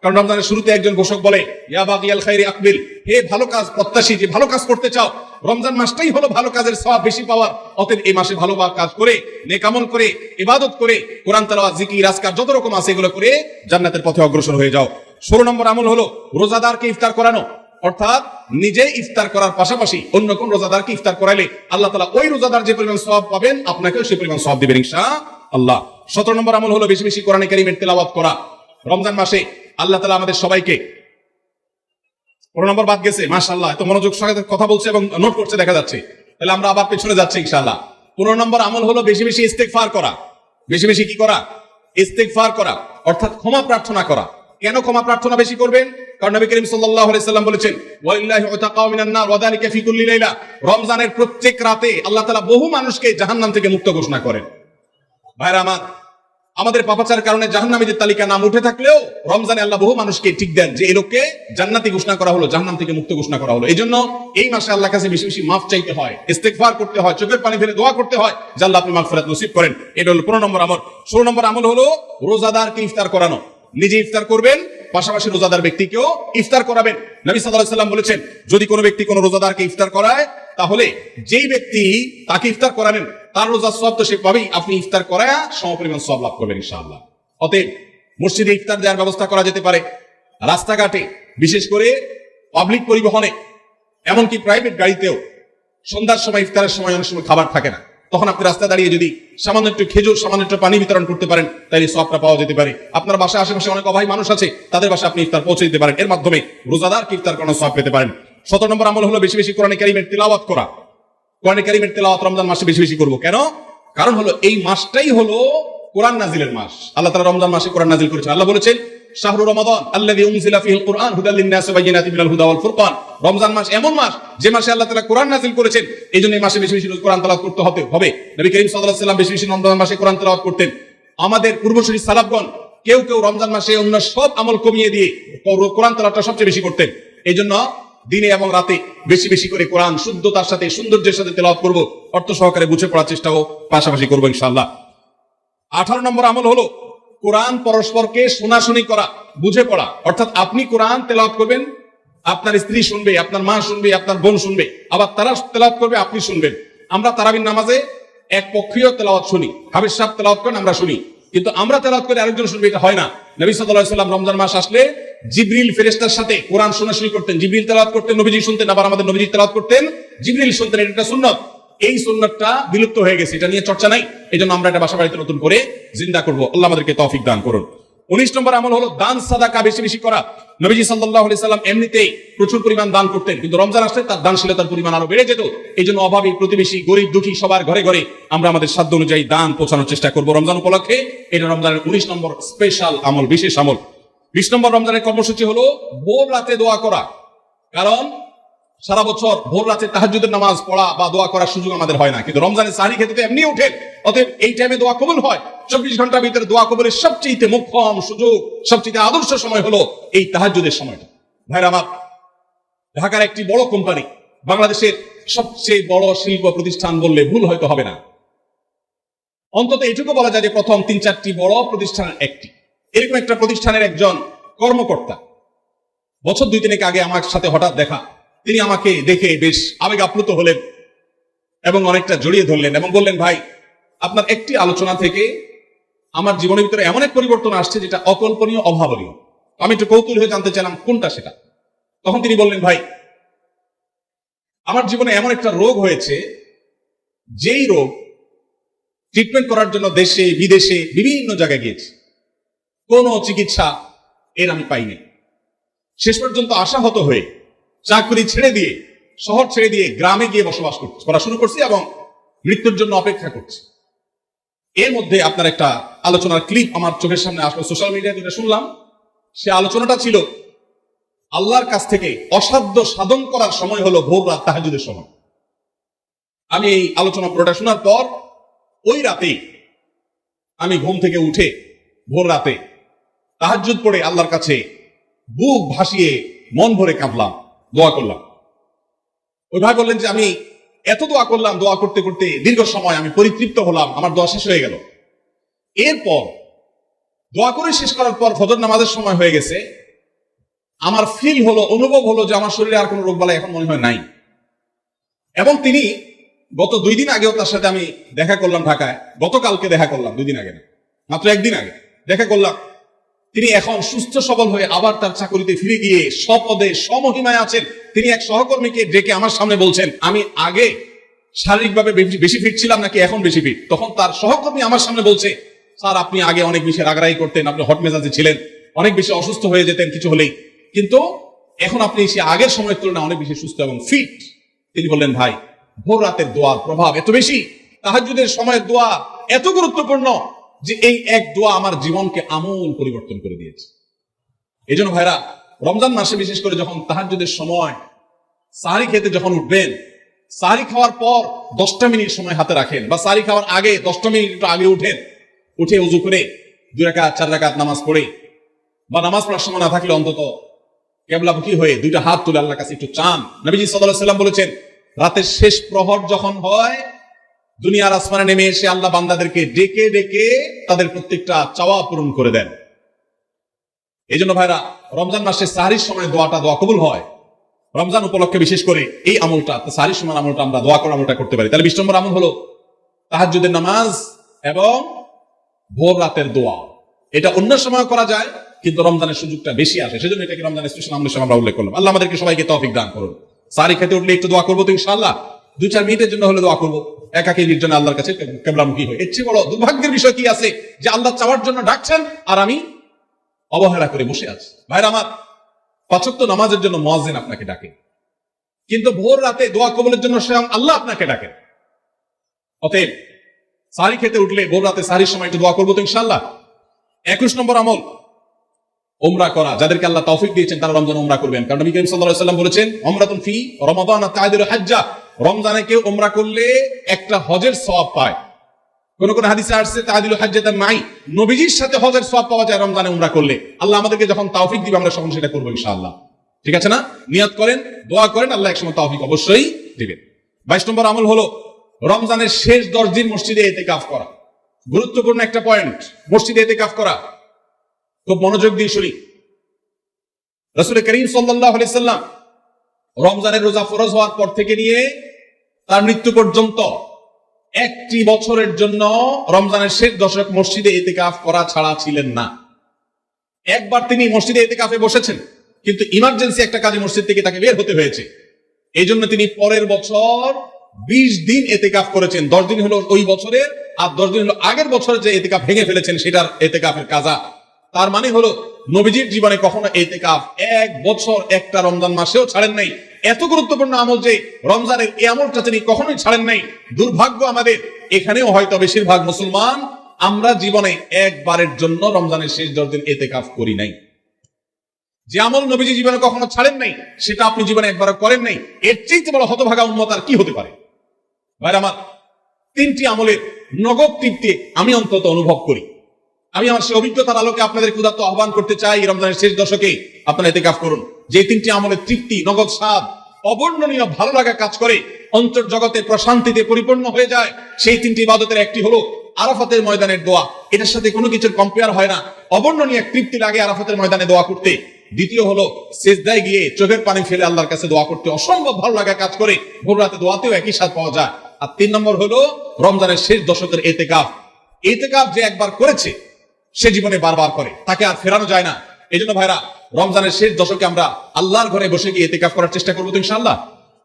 কারণ রমজানের শুরুতে একজন ঘোষক বলে ইয়া বাগিয়াল খাইরি আকবিল, হে ভালো কাজ প্রত্যাশী, যে ভালো কাজ করতে চাও, রমজান মাসটাই হলো ভালো কাজের সওয়াব বেশি পাওয়ার। অতএব এই মাসে ভালো কাজ করে, নেকামল করে, ইবাদত করে, কোরআন তেলাওয়াত, জিকির, আজকার যত রকম আছে এগুলো করে জান্নাতের পথে অগ্রসর হয়ে যাও। 16 নম্বর আমল হলো রোজাদারকে ইফতার করানো, অর্থাৎ নিজে ইফতার করার পাশাপাশি অন্য কোন রোজাদারকে ইফতার করাইলে আল্লাহ তাআলা ওই রোজাদার যে পরিমাণ সওয়াব পাবেন আপনাকেও সেই পরিমাণ সওয়াব দিবেন ইনশাআল্লাহ। 17 নম্বর আমল হলো বেশি বেশি কোরআনে কারীমের তেলাওয়াত করা। রমজান মাসে আল্লাহ তাআলা আমাদের সবাইকে, 15 নম্বর বাদ গেছে, মাশাআল্লাহ এত মনোযোগ সহকারে কথা বলছে এবং নোট করছে দেখা যাচ্ছে, তাহলে আমরা আবার পেছনে যাচ্ছি ইনশাআল্লাহ। 15 নম্বর আমল হলো বেশি বেশি ইস্তেগফার করা। বেশি বেশি কি করা? ইস্তেগফার করা, অর্থাৎ ক্ষমা প্রার্থনা করা। কেন ক্ষমা প্রার্থনা বেশি করবেন? কারণ নবী করিম সাল্লাল্লাহু আলাইহি সাল্লাম বলেছেন ওয়ালিল্লাহি উতাকাউ মিনান নার ওয়া যালিকা ফি কুল্লি লাইলা, রমজানের প্রত্যেক রাতে আল্লাহ তাআলা বহু মানুষকে জাহান্নাম থেকে মুক্ত ঘোষণা করেন। ভাইরা আমার, আমাদের পাপাচার কারণে জাহান্নামীদের তালিকা নাম উঠে থাকলেও রমজানে আল্লাহ বহু মানুষকে ঠিক দেন যে এই লোককে জান্নাতি ঘোষণা করা হলো, জাহান্নাম থেকে মুক্ত ঘোষণা করা হলো। এই জন্য এই মাসে আল্লাহর কাছে বেশি বেশি মাফ চাইতে হয়, ইস্তেগফার করতে হয়, চোখের পানি ফেলে দোয়া করতে হয় যে আল্লাহ আপনি মাগফিরাত নসিব করেন। এটা হলো 15 নম্বর আমল। 16 নম্বর আমল হলো রোজাদারকে ইফতার করানো। নিজে ইফতার করবেন, পাশাপাশি রোজাদার ব্যক্তিকেও ইফতার করাবেন। নবী সাল্লাল্লাহু আলাইহি সাল্লাম বলেছেন যদি কোনো ব্যক্তি কোনো রোজাদারকে ইফতার করায়, তাহলে যেই ব্যক্তি তাকে ইফতার করালেন তার রোজার সওয়াব তো সে পাবেই, আপনি ইফতার করায়া সমপরিমাণ সওয়াব লাভ করবেন ইনশাআল্লাহ। অতএব মসজিদে ইফতার দেওয়ার ব্যবস্থা করা যেতে পারে, রাস্তাঘাটে, বিশেষ করে পাবলিক পরিবহনে, এমনকি প্রাইভেট গাড়িতেও সন্ধ্যার সময়, ইফতারের সময় অনেক সময় খাবার থাকে না, তখন আপনি রাস্তায় দাঁড়িয়ে যদি সামান্য একটু খেজুর, সামান্য একটু পানি বিতরণ করতে পারেন, তাহলে সওয়াবটা পাওয়া যেতে পারে। আপনার বাসায় আশেপাশে অনেক অভাবী মানুষ আছে, তাদের বাসায় আপনি ইফতার পৌঁছে দিতে পারেন, এর মাধ্যমে রোজাদারকে ইফতার করানোর সওয়াব পেতে পারেন। 17 নম্বর আমল হলো বেশি বেশি কোরআনে কারীমের তিলাওয়াত করা। কোরআনে কারীমের তিলাওয়াত রমজান মাসে বেশি বেশি করব। কেন? কারণ হলো এই মাসটাই হলো কোরআন নাজিলের মাস। আল্লাহ তাআলা রমজান মাসে কোরআন নাজিল করেছেন। আল্লাহ বলেছেন শাহরু রমাদান আল্লাযী উনজিলা ফীহিল কুরআন হুদাল লিন-নাসি ওয়া বায়িনাতিন মিনাল হুদা ওয়াল ফুরকান। রমজান মাস এমন মাস যে মাসে আল্লাহ তাআলা কোরআন নাজিল করেছেন, এইজন্য এই মাসে বেশি বেশি কোরআন তেলাওয়াত করতে হবে। নবী করিম সাল্লাল্লাহু আলাইহি ওয়াসাল্লাম বেশি বেশি রমজান মাসে কোরআন তেলাওয়াত করতেন। আমাদের পূর্বসূরি সালাফগণ কেউ কেউ রমজান মাসে অন্য সব আমল কমিয়ে দিয়ে কোরআন তেলাওয়াতটা সবচেয়ে বেশি করতেন। এইজন্য দিনে এবং রাতে বেশি বেশি করে কোরআন শুদ্ধতার সাথে, সৌন্দর্যের সাথে তেলাওয়াত করব, অর্থ সহকারে বুঝে পড়ার চেষ্টাও পাশাপাশি করবো ইনশাআল্লাহ। 18 নম্বর আমল হলো কোরআন পরস্পরকে শোনাশুনি করা, বুঝে পড়া। অর্থাৎ আপনি কোরআন তেলাওয়াত করবেন, আপনার স্ত্রী শুনবে, আপনার মা শুনবে, আপনার বোন শুনবে, আবার তারা তেলাওয়াত করবে, আপনি শুনবেন। আমরা তারাবির নামাজে এক পক্ষীয় তেলাওয়াত শুনি, হাফেজ সাহেব তেলাওয়াত করেন, আমরা শুনি, কিন্তু আমরা তেলাওয়াত করে আরেকজন শুনবে, এটা হয় না। নবী সাল্লাল্লাহু আলাইহি ওয়াসাল্লাম রমজান মাস আসলে জিবরিল ফেরেশতার সাথে কোরআন শোনাশুনি করতেন। জিবরিল তেলাওয়াত করতেন, নবীজি শুনতেন, আবার আমাদের নবীজি তেলাওয়াত করতেন, জিবরিল শুনতেন। এটা সুন্নাত। এই সুন্নাতটা বিলুপ্ত হয়ে গেছে, এটা নিয়ে চর্চা নাই। এজন্য আমরা এটা বাসা বাড়িতে নতুন করে জিন্দা করব। আল্লাহ আমাদেরকে তৌফিক দান করুন। 19 নম্বর আমল হলো দান সাদাকা বেশি বেশি করা। নবীজি সাল্লাল্লাহু আলাইহি সাল্লাম এমনিতেই প্রচুর পরিমাণ দান করতেন, কিন্তু রমজান আসলে তার দানশীলতার পরিমাণ আরো বেড়ে যেত। এইজন্য অভাবী, প্রতিবেশী, গরিব দুঃখী সবার ঘরে ঘরে আমরা আমাদের সাধ্য অনুযায়ী দান পৌঁছানোর চেষ্টা করব রমজান উপলক্ষে। এটা রমজানের 19 নম্বর স্পেশাল আমল, বিশেষ আমল। 20 নম্বর রমজানের কর্মসূচি হলো ভোর রাতে দোয়া করা। কারণ সারা বছর ভোর রাতে তাহাজ্জুদের নামাজ পড়া বা দোয়া করার সুযোগ আমাদের হয় না, কিন্তু রমজানে সাহরি খেতে তো এমনি ওঠেন। অতএব এই টাইমে দোয়া কবুল হয়। 24 ঘন্টার ভিতরে দোয়া কবুলের সবচেয়ে মোক্ষম সুযোগ, সবচেয়ে আদর্শ সময় হলো এই তাহাজ্জুদের সময়টা। ভাইরা আমার, ঢাকার একটি বড় কোম্পানি, বাংলাদেশের সবচেয়ে বড় শিল্প প্রতিষ্ঠান বললে ভুল হয়তো হবে না, অন্তত এটুকু বলা যায় যে প্রথম 3-4টি বড় প্রতিষ্ঠানের একটি। এরকম একটা প্রতিষ্ঠানের একজন কর্মকর্তা বছর 2-3 আগে আমার সাথে হঠাৎ দেখা। তিনি আমাকে দেখে বেশ আবেগ আপ্লুত হলেন এবং অনেকটা জড়িয়ে ধরলেন এবং বললেন, ভাই আপনার একটি আলোচনা থেকে আমার জীবনের ভিতরে এমন এক পরিবর্তন আসছে যেটা অকল্পনীয়, অভাবনীয়। আমি একটু কৌতূহল হয়ে জানতে চাইলাম কোনটা সেটা। তখন তিনি বললেন, ভাই আমার জীবনে এমন একটা রোগ হয়েছে, যেই রোগ ট্রিটমেন্ট করার জন্য দেশে বিদেশে বিভিন্ন জায়গায় গিয়েছি, কোনো চিকিৎসা এর আমি পাইনি। শেষ পর্যন্ত আশাহত হয়ে চাকরি ছেড়ে দিয়ে, শহর ছেড়ে দিয়ে গ্রামে গিয়ে বসবাস করা শুরু করছি এবং মৃত্যুর জন্য অপেক্ষা করছি। এর মধ্যে আপনার একটা আলোচনার ক্লিপ আমার চোখের সামনে আসলো, সোশ্যাল মিডিয়ায় যেটা শুনলাম, সে আলোচনাটা ছিল আল্লাহর কাছ থেকে অসাধ্য সাধন করার সময় হলো ভোর রাত তাহাজ্জুদের সময়। আমি এই আলোচনা পুরোটা শোনার পর ওই রাতে আমি ঘুম থেকে উঠে ভোর রাতে তাহাজ্জুদ পড়ে আল্লাহর কাছে বুক ভাসিয়ে মন ভরে কাঁদলাম, দোয়া করলাম। ওই ভাই বললেন যে আমি এত দোয়া করলাম, দোয়া করতে করতে দীর্ঘ সময় আমি পরিতৃপ্ত হলাম, আমার দোয়া শেষ হয়ে গেল। এরপর দোয়া করে শেষ করার পর ফজর নামাজের সময় হয়ে গেছে, আমার ফিল হলো, অনুভব হলো যে আমার শরীরে আর কোনো রোগবালাই এখন মনে হয় নাই। এবং তিনি গত 2 দিন আগেও তার সাথে আমি দেখা করলাম ঢাকায়, গতকালকে দেখা করলাম, 2 দিন আগে না, মাত্র 1 দিন আগে দেখা করলাম। তিনি এখন সুস্থ সবল হয়ে আবার তার চাকরিতে ফিরে গিয়ে স্বপদে সমহিমায় আছেন। তিনি এক সহকর্মীকে ডেকে আমার সামনে বলছেন, আমি আগে শারীরিকভাবে বেশি ফিট ছিলাম নাকি এখন বেশি ফিট। তখন তার সহকর্মী আমার সামনে বলছে, স্যার আপনি আগে অনেক বেশি রাগারাগি করতেন, আপনি হট মেজাজে ছিলেন, অনেক বেশি অসুস্থ হয়ে যেতেন কিছু হলেই, কিন্তু এখন আপনি সে আগের সময়ের তুলনায় অনেক বেশি সুস্থ এবং ফিট। তিনি বললেন, ভাই ভোর রাতের দোয়ার প্রভাব এত বেশি, তাহাজ্জুদের সময়ের দোয়া এত গুরুত্বপূর্ণ যে এই এক দোয়া আমার জীবনকে আমূল পরিবর্তন করে দিয়েছে। এই জন্য ভাইরা, রমজান মাসে বিশেষ করে যখন তাহাজ্জুদের সময় সাহরি খেতে যখন উঠবেন, সাহরি খাওয়ার পর 10টা মিনিট সময় হাতে রাখেন, বা সাহরি খাওয়ার আগে 10টা মিনিট একটু আগে উঠেন, উঠে উযু করে 2 রাকাত 4 রাকাত নামাজ পড়ে, বা নামাজ পড়ার সময় না থাকলে অন্তত কিবলামুখী হয়ে 2টা হাত তুলে আল্লাহর কাছে একটু চান। নবীজি সাল্লাল্লাহু আলাইহি সাল্লাম বলেছেন, রাতের শেষ প্রহর যখন হয়, দুনিয়ার আসমানে নেমে এসে আল্লাহ বান্দাদেরকে ডেকে ডেকে তাদের প্রত্যেকটা চাওয়া পূরণ করে দেন। এই জন্য ভাইরা, রমজান মাসে সাহরির সময় দোয়া কবুল হয়। রমজান উপলক্ষে বিশেষ করে এই আমলটা, সাহরির সময় আমলটা আমরা দোয়া করার আমলটা করতে পারি। তাহলে 20 নম্বর আমল হলো তাহাজ্জুদের নামাজ এবং ভোর রাতের দোয়া। এটা অন্য সময় করা যায়, কিন্তু রমজানের সুযোগটা বেশি আসে, সেজন্য এটাকে রমজানের স্পেশাল আমলের সময় আমরা উল্লেখ করলাম। আল্লাহ আমাদেরকে সবাইকে তৌফিক দান করুন। সাহরি খেতে উঠলে একটু দোয়া করবো তো ইনশাআল্লাহ, 2-4 মিনিটের জন্য হলে দোয়া করবো, একাকী নির্জনে আল্লাহর কাছে কিবলামুখী হয়ে। এর চেয়ে বড় দুর্ভাগ্যের বিষয় কি আছে যে আল্লাহ চাওয়ার জন্য ডাকছেন আর আমি অবহেলা করে বসে আছি। ভাইরা আমার, 5 ওয়াক্ত নামাজের জন্য মুয়াজ্জিন আপনাকে ডাকে, কিন্তু ভোর রাতে দোয়া কবুলের জন্য স্বয়ং আল্লাহ আপনাকে ডাকেন। অতএব সাহরি খেতে উঠলে ভোর রাতে সাহরির সময় একটু দোয়া করবো তো ইনশাআল্লাহ। 21 নম্বর আমল উমরা করা। যাদেরকে আল্লাহ তৌফিক দিয়েছেন তারা রমজান উমরা করবেন, কারণ নবী করিম সাল্লাল্লাহু আলাইহি ওয়াসাল্লাম বলেছেন, উমরাতুন ফি রমাদান তা'দিলু হাজ্জা। রমজানে কেউ উমরা করলে একটা হজের সওয়াব পায়। কোন কোন হাদিসে আসছে তা'দিলু হাজ্জাতান মাই, নবীজির সাথে হজের সওয়াব পাওয়া যায় রমজানে উমরা করলে। আল্লাহ আমাদেরকে যখন তৌফিক দিবে আমরা সকলে সেটা করব ইনশাআল্লাহ। ঠিক আছে না? নিয়ত করেন, দোয়া করেন, আল্লাহ একসময় তৌফিক অবশ্যই দিবেন। 22 নম্বর আমল হলো রমজানের শেষ 10 দিন মসজিদে ইতিকাফ করা। গুরুত্বপূর্ণ একটা পয়েন্ট, মসজিদে ইতিকাফ করা। খুব মনোযোগ দিয়ে শুনি। রাসূল করিম সাল্লাল্লাহু আলাইহি সাল্লাম রমজানের রোজা ফরজ হওয়ার পর থেকে নিয়ে তার মৃত্যু পর্যন্ত 1টি বছরের জন্য রমজানের শেষ দশক মসজিদে ইতিকাফ করা ছাড়া ছিলেন না। একবার তিনি মসজিদে ইতিকাফে বসেছেন, কিন্তু ইমার্জেন্সি একটা কাজে মসজিদ থেকে তাকে বের হতে হয়েছে। এই জন্য তিনি পরের বছর 20 দিন ইতিকাফ করেছেন। 10 দিন হলো ওই বছরের, আর 10 দিন হলো আগের বছরে যে ইতিকাফ ভেঙে ফেলেছেন সেটার ইতিকাফের কাজা। তার মানে হলো নবীজির জীবনে কখনো ইতিকাফ 1 বছর একটা রমজান মাসেও ছাড়েন নাই। এত গুরুত্বপূর্ণ আমল যে রমজানের এই আমলটা তিনি কখনোই ছাড়েন নাই। দুর্ভাগ্য আমাদের, এখানেও হয়তো বেশিরভাগ মুসলমান আমরা জীবনে একবারের জন্য রমজানের শেষ 10 দিন ইতিকাফ করি নাই। যে আমল নবীজি জীবনে কখনো ছাড়েন নাই সেটা আপনি জীবনে একবারও করেন নাই। এর চেয়ে বড় হতভাগা উম্মত আর কি হতে পারে? ভাইরা আমার, 3টি আমলের নগদ তৃপ্তি আমি অন্তত অনুভব করি। আমি আমার সেই অভিজ্ঞতার আলোকে আপনাদের উদাত্ত আহ্বান করতে চাই, রমজানের শেষ দশকে আপনারা ইতিকাফ করুন। যে 3টি আমলের তৃপ্তি, নগদ স্বাদ, অবর্ণনীয় ভালো লাগা কাজ করে, অন্তর জগতে প্রশান্তিতে পরিপূর্ণ হয়ে যায়, সেই 3টি ইবাদতের একটি হলো আরাফাতের ময়দানের দোয়া। এটার সাথে কোনো কিছুর কম্পেয়ার হয় না। অবর্ণনীয় এক তৃপ্তি লাগে আরাফাতের ময়দানে দোয়া করতে। দ্বিতীয় হলো সিজদায় গিয়ে চোখের পানি ফেলে আল্লাহর কাছে দোয়া করতে অসম্ভব ভালো লাগা কাজ করে, ভোর রাতে দোয়াতেও একই স্বাদ পাওয়া যায়। আর 3 নম্বর হলো রমজানের শেষ দশকের ইতিকাফ। ইতিকাফ যে একবার করেছে সে জীবনে বারবার করে, তাকে আর ফেরানো যায় না। এই জন্য ভাইরা, রমজানের শেষ দশকে আমরা আল্লাহর ঘরে বসে গিয়ে ইতিকাফ করার চেষ্টা করবো তো ইনশাআল্লাহ।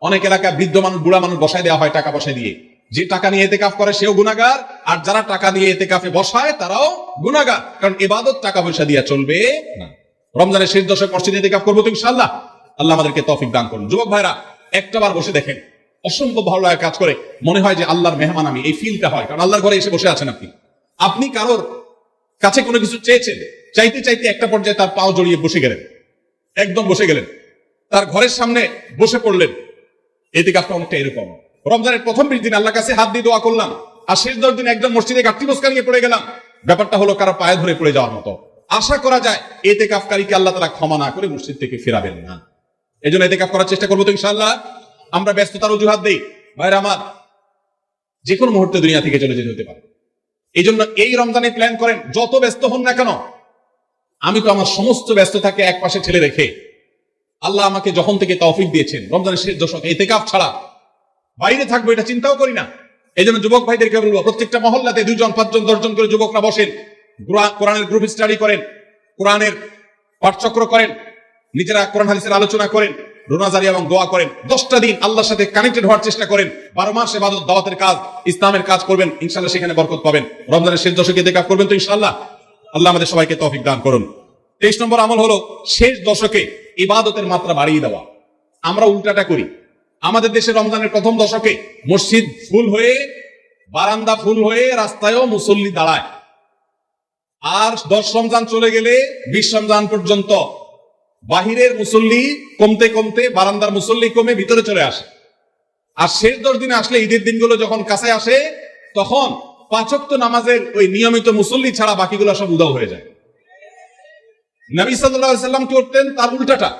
অনেক এলাকায় বৃদ্ধ মানুষ, বুড়া মানুষ বসায় দেওয়া হয় টাকা পয়সা দিয়ে। যে টাকা নিয়ে ইতিকাফ করে সেও গুনাহগার, আর যারা টাকা দিয়ে ইতিকাফে বসায় তারাও গুনাহগার, কারণ ইবাদত টাকা পয়সা দিয়ে চলবে না। রমজানের শেষ দশক মসজিদে ইতিকাফ করবো তো ইনশাআল্লাহ। আল্লাহ আমাদেরকে তৌফিক দান করুন। যুবক ভাইরা, একটাবার বসে দেখেন, অসম্ভব ভালো লাগে কাজ করে, মনে হয় যে আল্লাহর মেহমান আমি, এই ফিলটা হয়। কারণ আল্লাহর ঘরে এসে বসে আছেন আপনি কারোর কাছে কোনো কিছু চেয়েছেন, চাইতে চাইতে একটা পর্যায়ে তার পাও জড়িয়ে বসে গেলেন। একদম বসে গেলেন, তার ঘরের সামনে বসে পড়লেন। ইতিকাফটা অনেকটা এরকম, রমজানের প্রথম 20 দিন আল্লাহর কাছে হাত দিয়ে দোয়া করলাম, আর শেষ 10 দিন একদম মসজিদে গাঁটটি বসকা নিয়ে পড়ে গেলাম। ব্যাপারটা হলো কারো পায়ে ধরে পড়ে যাওয়ার মতো। আশা করা যায় ইতিকাফকারীকে আল্লাহ তাআলা ক্ষমা না করে মসজিদ থেকে ফেরাবেন না। এজন্য ইতিকাফ করার চেষ্টা করবো তো ইনশাআল্লাহ। আমরা ব্যস্ততার অজুহাত দেই, ভাইরা আমার, যে কোনো মুহূর্তে দুনিয়া থেকে চলে যেতে হতে পারে। এই জন্য এই রমজানে প্ল্যান করেন, যত ব্যস্ত হন না কেন। আমি তো আমার সমস্ত ব্যস্ততাকে এক পাশে ঠেলে রেখে, আল্লাহ আমাকে যখন থেকে তৌফিক দিয়েছেন রমজানের শেষ দশক ইতিকাফ ছাড়া বাইরে থাকবো এটা চিন্তাও করি না। এই জন্য যুবক ভাইদেরকে বলবো, প্রত্যেকটা মহল্লাতে 2 জন 5 জন 10 জন করে যুবকরা বসেন, কোরআনের গ্রুপ স্টাডি করেন, কোরআনের পাঠচক্র করেন, নিজেরা কোরআন হাদিসের আলোচনা করেন, রোনাজারি এবং দোয়া করেন। 10টা দিন আল্লাহর সাথে কানেক্টেড হওয়ার চেষ্টা করেন। 12 মাস ইবাদত, দাওয়াতের কাজ, ইসলামের কাজ করবেন, ইনশাআল্লাহ সেখানে বরকত পাবেন। রমজানের শেষ দশকে ইতিকাফ করবেন তো ইনশাআল্লাহ। আল্লাহ আমাদের সবাইকে তৌফিক দান করুন। 23 নম্বর আমল হলো শেষ দশকে ইবাদতের মাত্রা বাড়িয়ে দেওয়া। আমরা উল্টাটা করি। আমাদের দেশে রমজানের প্রথম দশকে মসজিদ ফুল হয়ে, বারান্দা ফুল হয়ে, রাস্তায়ও মুসল্লি দাঁড়ায়। আর 10 রমজান চলে গেলে 20 রমজান পর্যন্ত বাহিরের মুসল্লি কমতে কমতে বারান্দার মুসল্লি কমে ভিতরে চলে আসে। আর শেষ 10 দিনে আসলে, ঈদের দিনগুলো যখন কাছে আসে, তখন 5 ওয়াক্ত নামাজের ওই নিয়মিত মুসল্লি ছাড়া বাকিগুলো সব উধাও হয়ে যায়। নবী সাল্লাল্লাহু আলাইহি সাল্লাম কি করতেন? তার উল্টাটা।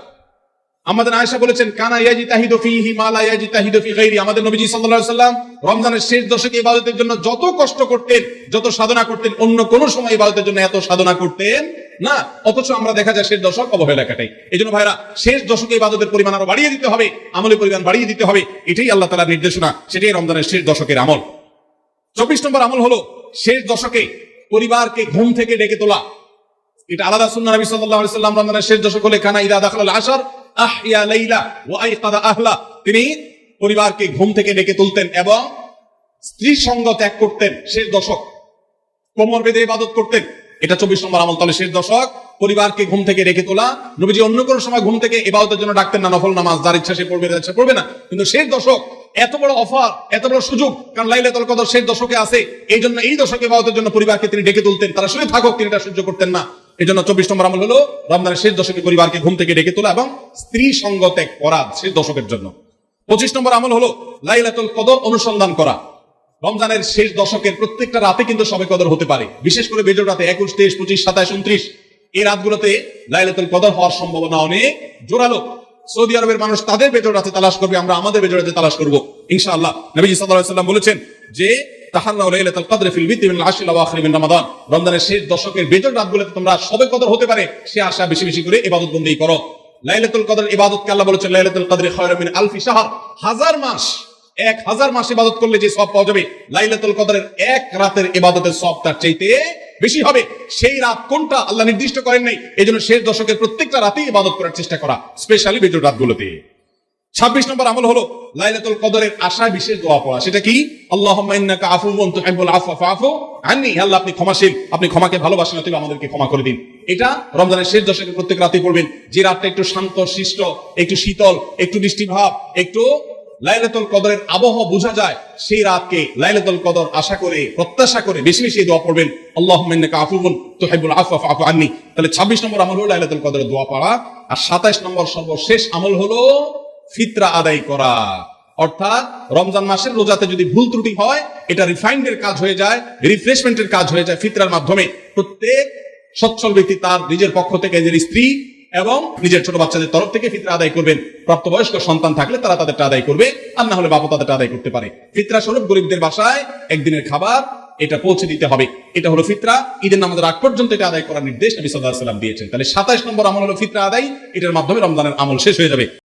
আমাদের আয়েশা বলেছেন, কানা ইয়াজিতাহিদু ফীহি মা লা ইয়াজিতাহিদু ফী গায়রি। আমাদের নবীজি সাল্লাল্লাহু আলাইহি সাল্লাম রমজানের শেষ দশকে ইবাদতের জন্য যত কষ্ট করতেন, যত সাধনা করতেন, অন্য কোন সময় ইবাদতের জন্য এত সাধনা করতেন না। অথচ আমরা দেখা যায় শেষ দশক অবহেলা কাটাই। এইজন্য ভাইরা, শেষ দশকে ইবাদতের পরিমাণ আরো বাড়িয়ে দিতে হবে, আমলের পরিমাণ বাড়িয়ে দিতে হবে। এটাই আল্লাহ তাআলার নির্দেশনা, সেটাই রমজানের শেষ দশকের আমল। 24 নম্বর আমল হলো শেষ দশকে পরিবারকে ঘুম থেকে ডেকে তোলা। এটা আলাদা সুন্নাহ। নবী সাল্লাল্লাহু আলাইহি সাল্লাম রমজানের শেষ দশক হলে কানা ইদা দাখালাল আশর আহইয়া লাইলা ওয়া আইকাদা আহলা। তিনি পরিবারকে ঘুম থেকে ডেকে তুলতেন এবং স্ত্রী সঙ্গ ত্যাগ করতেন। শেষ দশক কোমর বেঁধে ইবাদত করতেন। এটা 24 নম্বর আমল। তাহলে শেষ দশক পরিবারকে ঘুম থেকে ডেকে তোলা। নবীজি অন্য কোনো সময় ঘুম থেকে ইবাদতের জন্য ডাকতেন না, নফল নামাজ যার ইচ্ছা সে পড়বে, যার ইচ্ছা পড়বে না। কিন্তু শেষ দশক এত বড় অফার, এত বড় সুযোগ, কারণ লাইলাতুল কদর শেষ দশকে আছে। এই জন্য এই দশকে ইবাদতের জন্য পরিবারকে তিনি ডেকে তুলতেন। তারা শুনে থাকুক, তিনি এটা সহ্য করতেন না। এই জন্য 24 নম্বর আমল হলো রমজানের শেষ দশকে পরিবারকে ঘুম থেকে ডেকে তোলা এবং স্ত্রী সঙ্গ ত্যাগ করা শেষ দশকের জন্য। 25 নম্বর আমল হলো লাইলাতুল কদর অনুসন্ধান করা। রমজানের শেষ দশকের প্রত্যেকটা রাতে কিন্তু শবে কদর হতে পারে, বিশেষ করে বেজোড় রাতে 21, 23, 25, 27, 29 এই রাতগুলোতে লাইলাতুল কদর হওয়ার সম্ভাবনা অনেক জোরালো। সৌদি আরবের মানুষ তাদের বেজোড় রাতে তালাশ করবে, আমরা আমাদের বেজোড় রাতে তালাশ করব ইনশাআল্লাহ। নবীজি সাল্লাল্লাহু আলাইহি সাল্লাম বলেছেন যে তাহান্নাউ লাইলাতুল কদর ফিল বিতি মিনাল আশরি ওয়া আখিরি মিন রমাদান। রমজানের শেষ দশকের বেজোড় রাতগুলোতে তোমরা শবে কদর হতে পারে সে আশা বেশি বেশি করে ইবাদত বন্দেগী করো। লাইলাতুল কদর ইবাদতকে আল্লাহ বলেছেন লাইলাতুল কদরি খায়রুম মিন আলফি শাহর। 1000 মাস, 1000 মাস ইবাদত করলে যে সওয়াব পাওয়া যাবে, লাইলাতুল কদরের এক রাতের ইবাদতের সওয়াব তার চাইতে বেশি হবে। সেই রাত কোনটা আল্লাহ নির্দিষ্ট করেন নাই। এজন্য শেষ দশকের প্রত্যেকটা রাতেই ইবাদত করার চেষ্টা করা, স্পেশালি বেজোড় রাতগুলোতে। 26 নম্বর আমল হলো লাইলাতুল কদরের আশায় বিশেষ দোয়া পড়া। সেটা কি? আল্লাহুম্মা ইন্নাকা আফুউন তুহিব্বুল আফওয়া ফাআফু আন্নী। আল্লাহ আপনি ক্ষমাশীল, আপনি ক্ষমাকে ভালোবাসেন, অতএব আমাদেরকে ক্ষমা করে দিন। এটা রমজানের শেষ দশকের প্রত্যেক রাতেই পড়বেন। যে রাতটা একটু শান্ত শিষ্ট, একটু শীতল, একটু বৃষ্টিভাব, একটু লাইলাতুল কদরের আবহাওয়া বোঝা যায়, সেই রাতকে লাইলাতুল কদর আশা করে, প্রত্যাশা করে বেশি বেশি দোয়া পড়বেন, আল্লাহুম্মা ইন্নাকা আফুউন তুহিব্বুল আফওয়া ফাআফু আন্নী। তাহলে 26 নম্বর আমল হলো লাইলাতুল কদরের দোয়া পড়া। আর 27 নম্বর সর্বশেষ আমল হলো ফিতরা আদায় করা। অর্থাৎ রমজান মাসের রোজাতে যদি ভুল ত্রুটি হয়, এটা রিফাইন্ডের কাজ হয়ে যায়, রিফ্রেশমেন্টের কাজ হয়ে যায় ফিতরার মাধ্যমে। প্রত্যেক সচ্ছল ব্যক্তি তার নিজের পক্ষ থেকে, নিজের স্ত্রী এবং নিজের ছোট বাচ্চাদের তরফ থেকে ফিতরা আদায় করবেন। প্রাপ্তবয়স্ক সন্তান থাকলে তারা তাদেরটা আদায় করবে, আর না হলে বাবা তাদেরটা আদায় করতে পারে। ফিতরা স্বরূপ গরিবদের বাসায় একদিনের খাবার এটা পৌঁছে দিতে হবে। এটা হলো ফিতরা। ঈদের নামাজের আগ পর্যন্ত এটা আদায় করার নির্দেশ নবী সাল্লাল্লাহু আলাইহি ওয়াসাল্লাম দিয়েছেন। তাহলে 27 নম্বর আমল হলো ফিতরা আদায়। এটার মাধ্যমে রমজানের আমল শেষ হয়ে যাবে।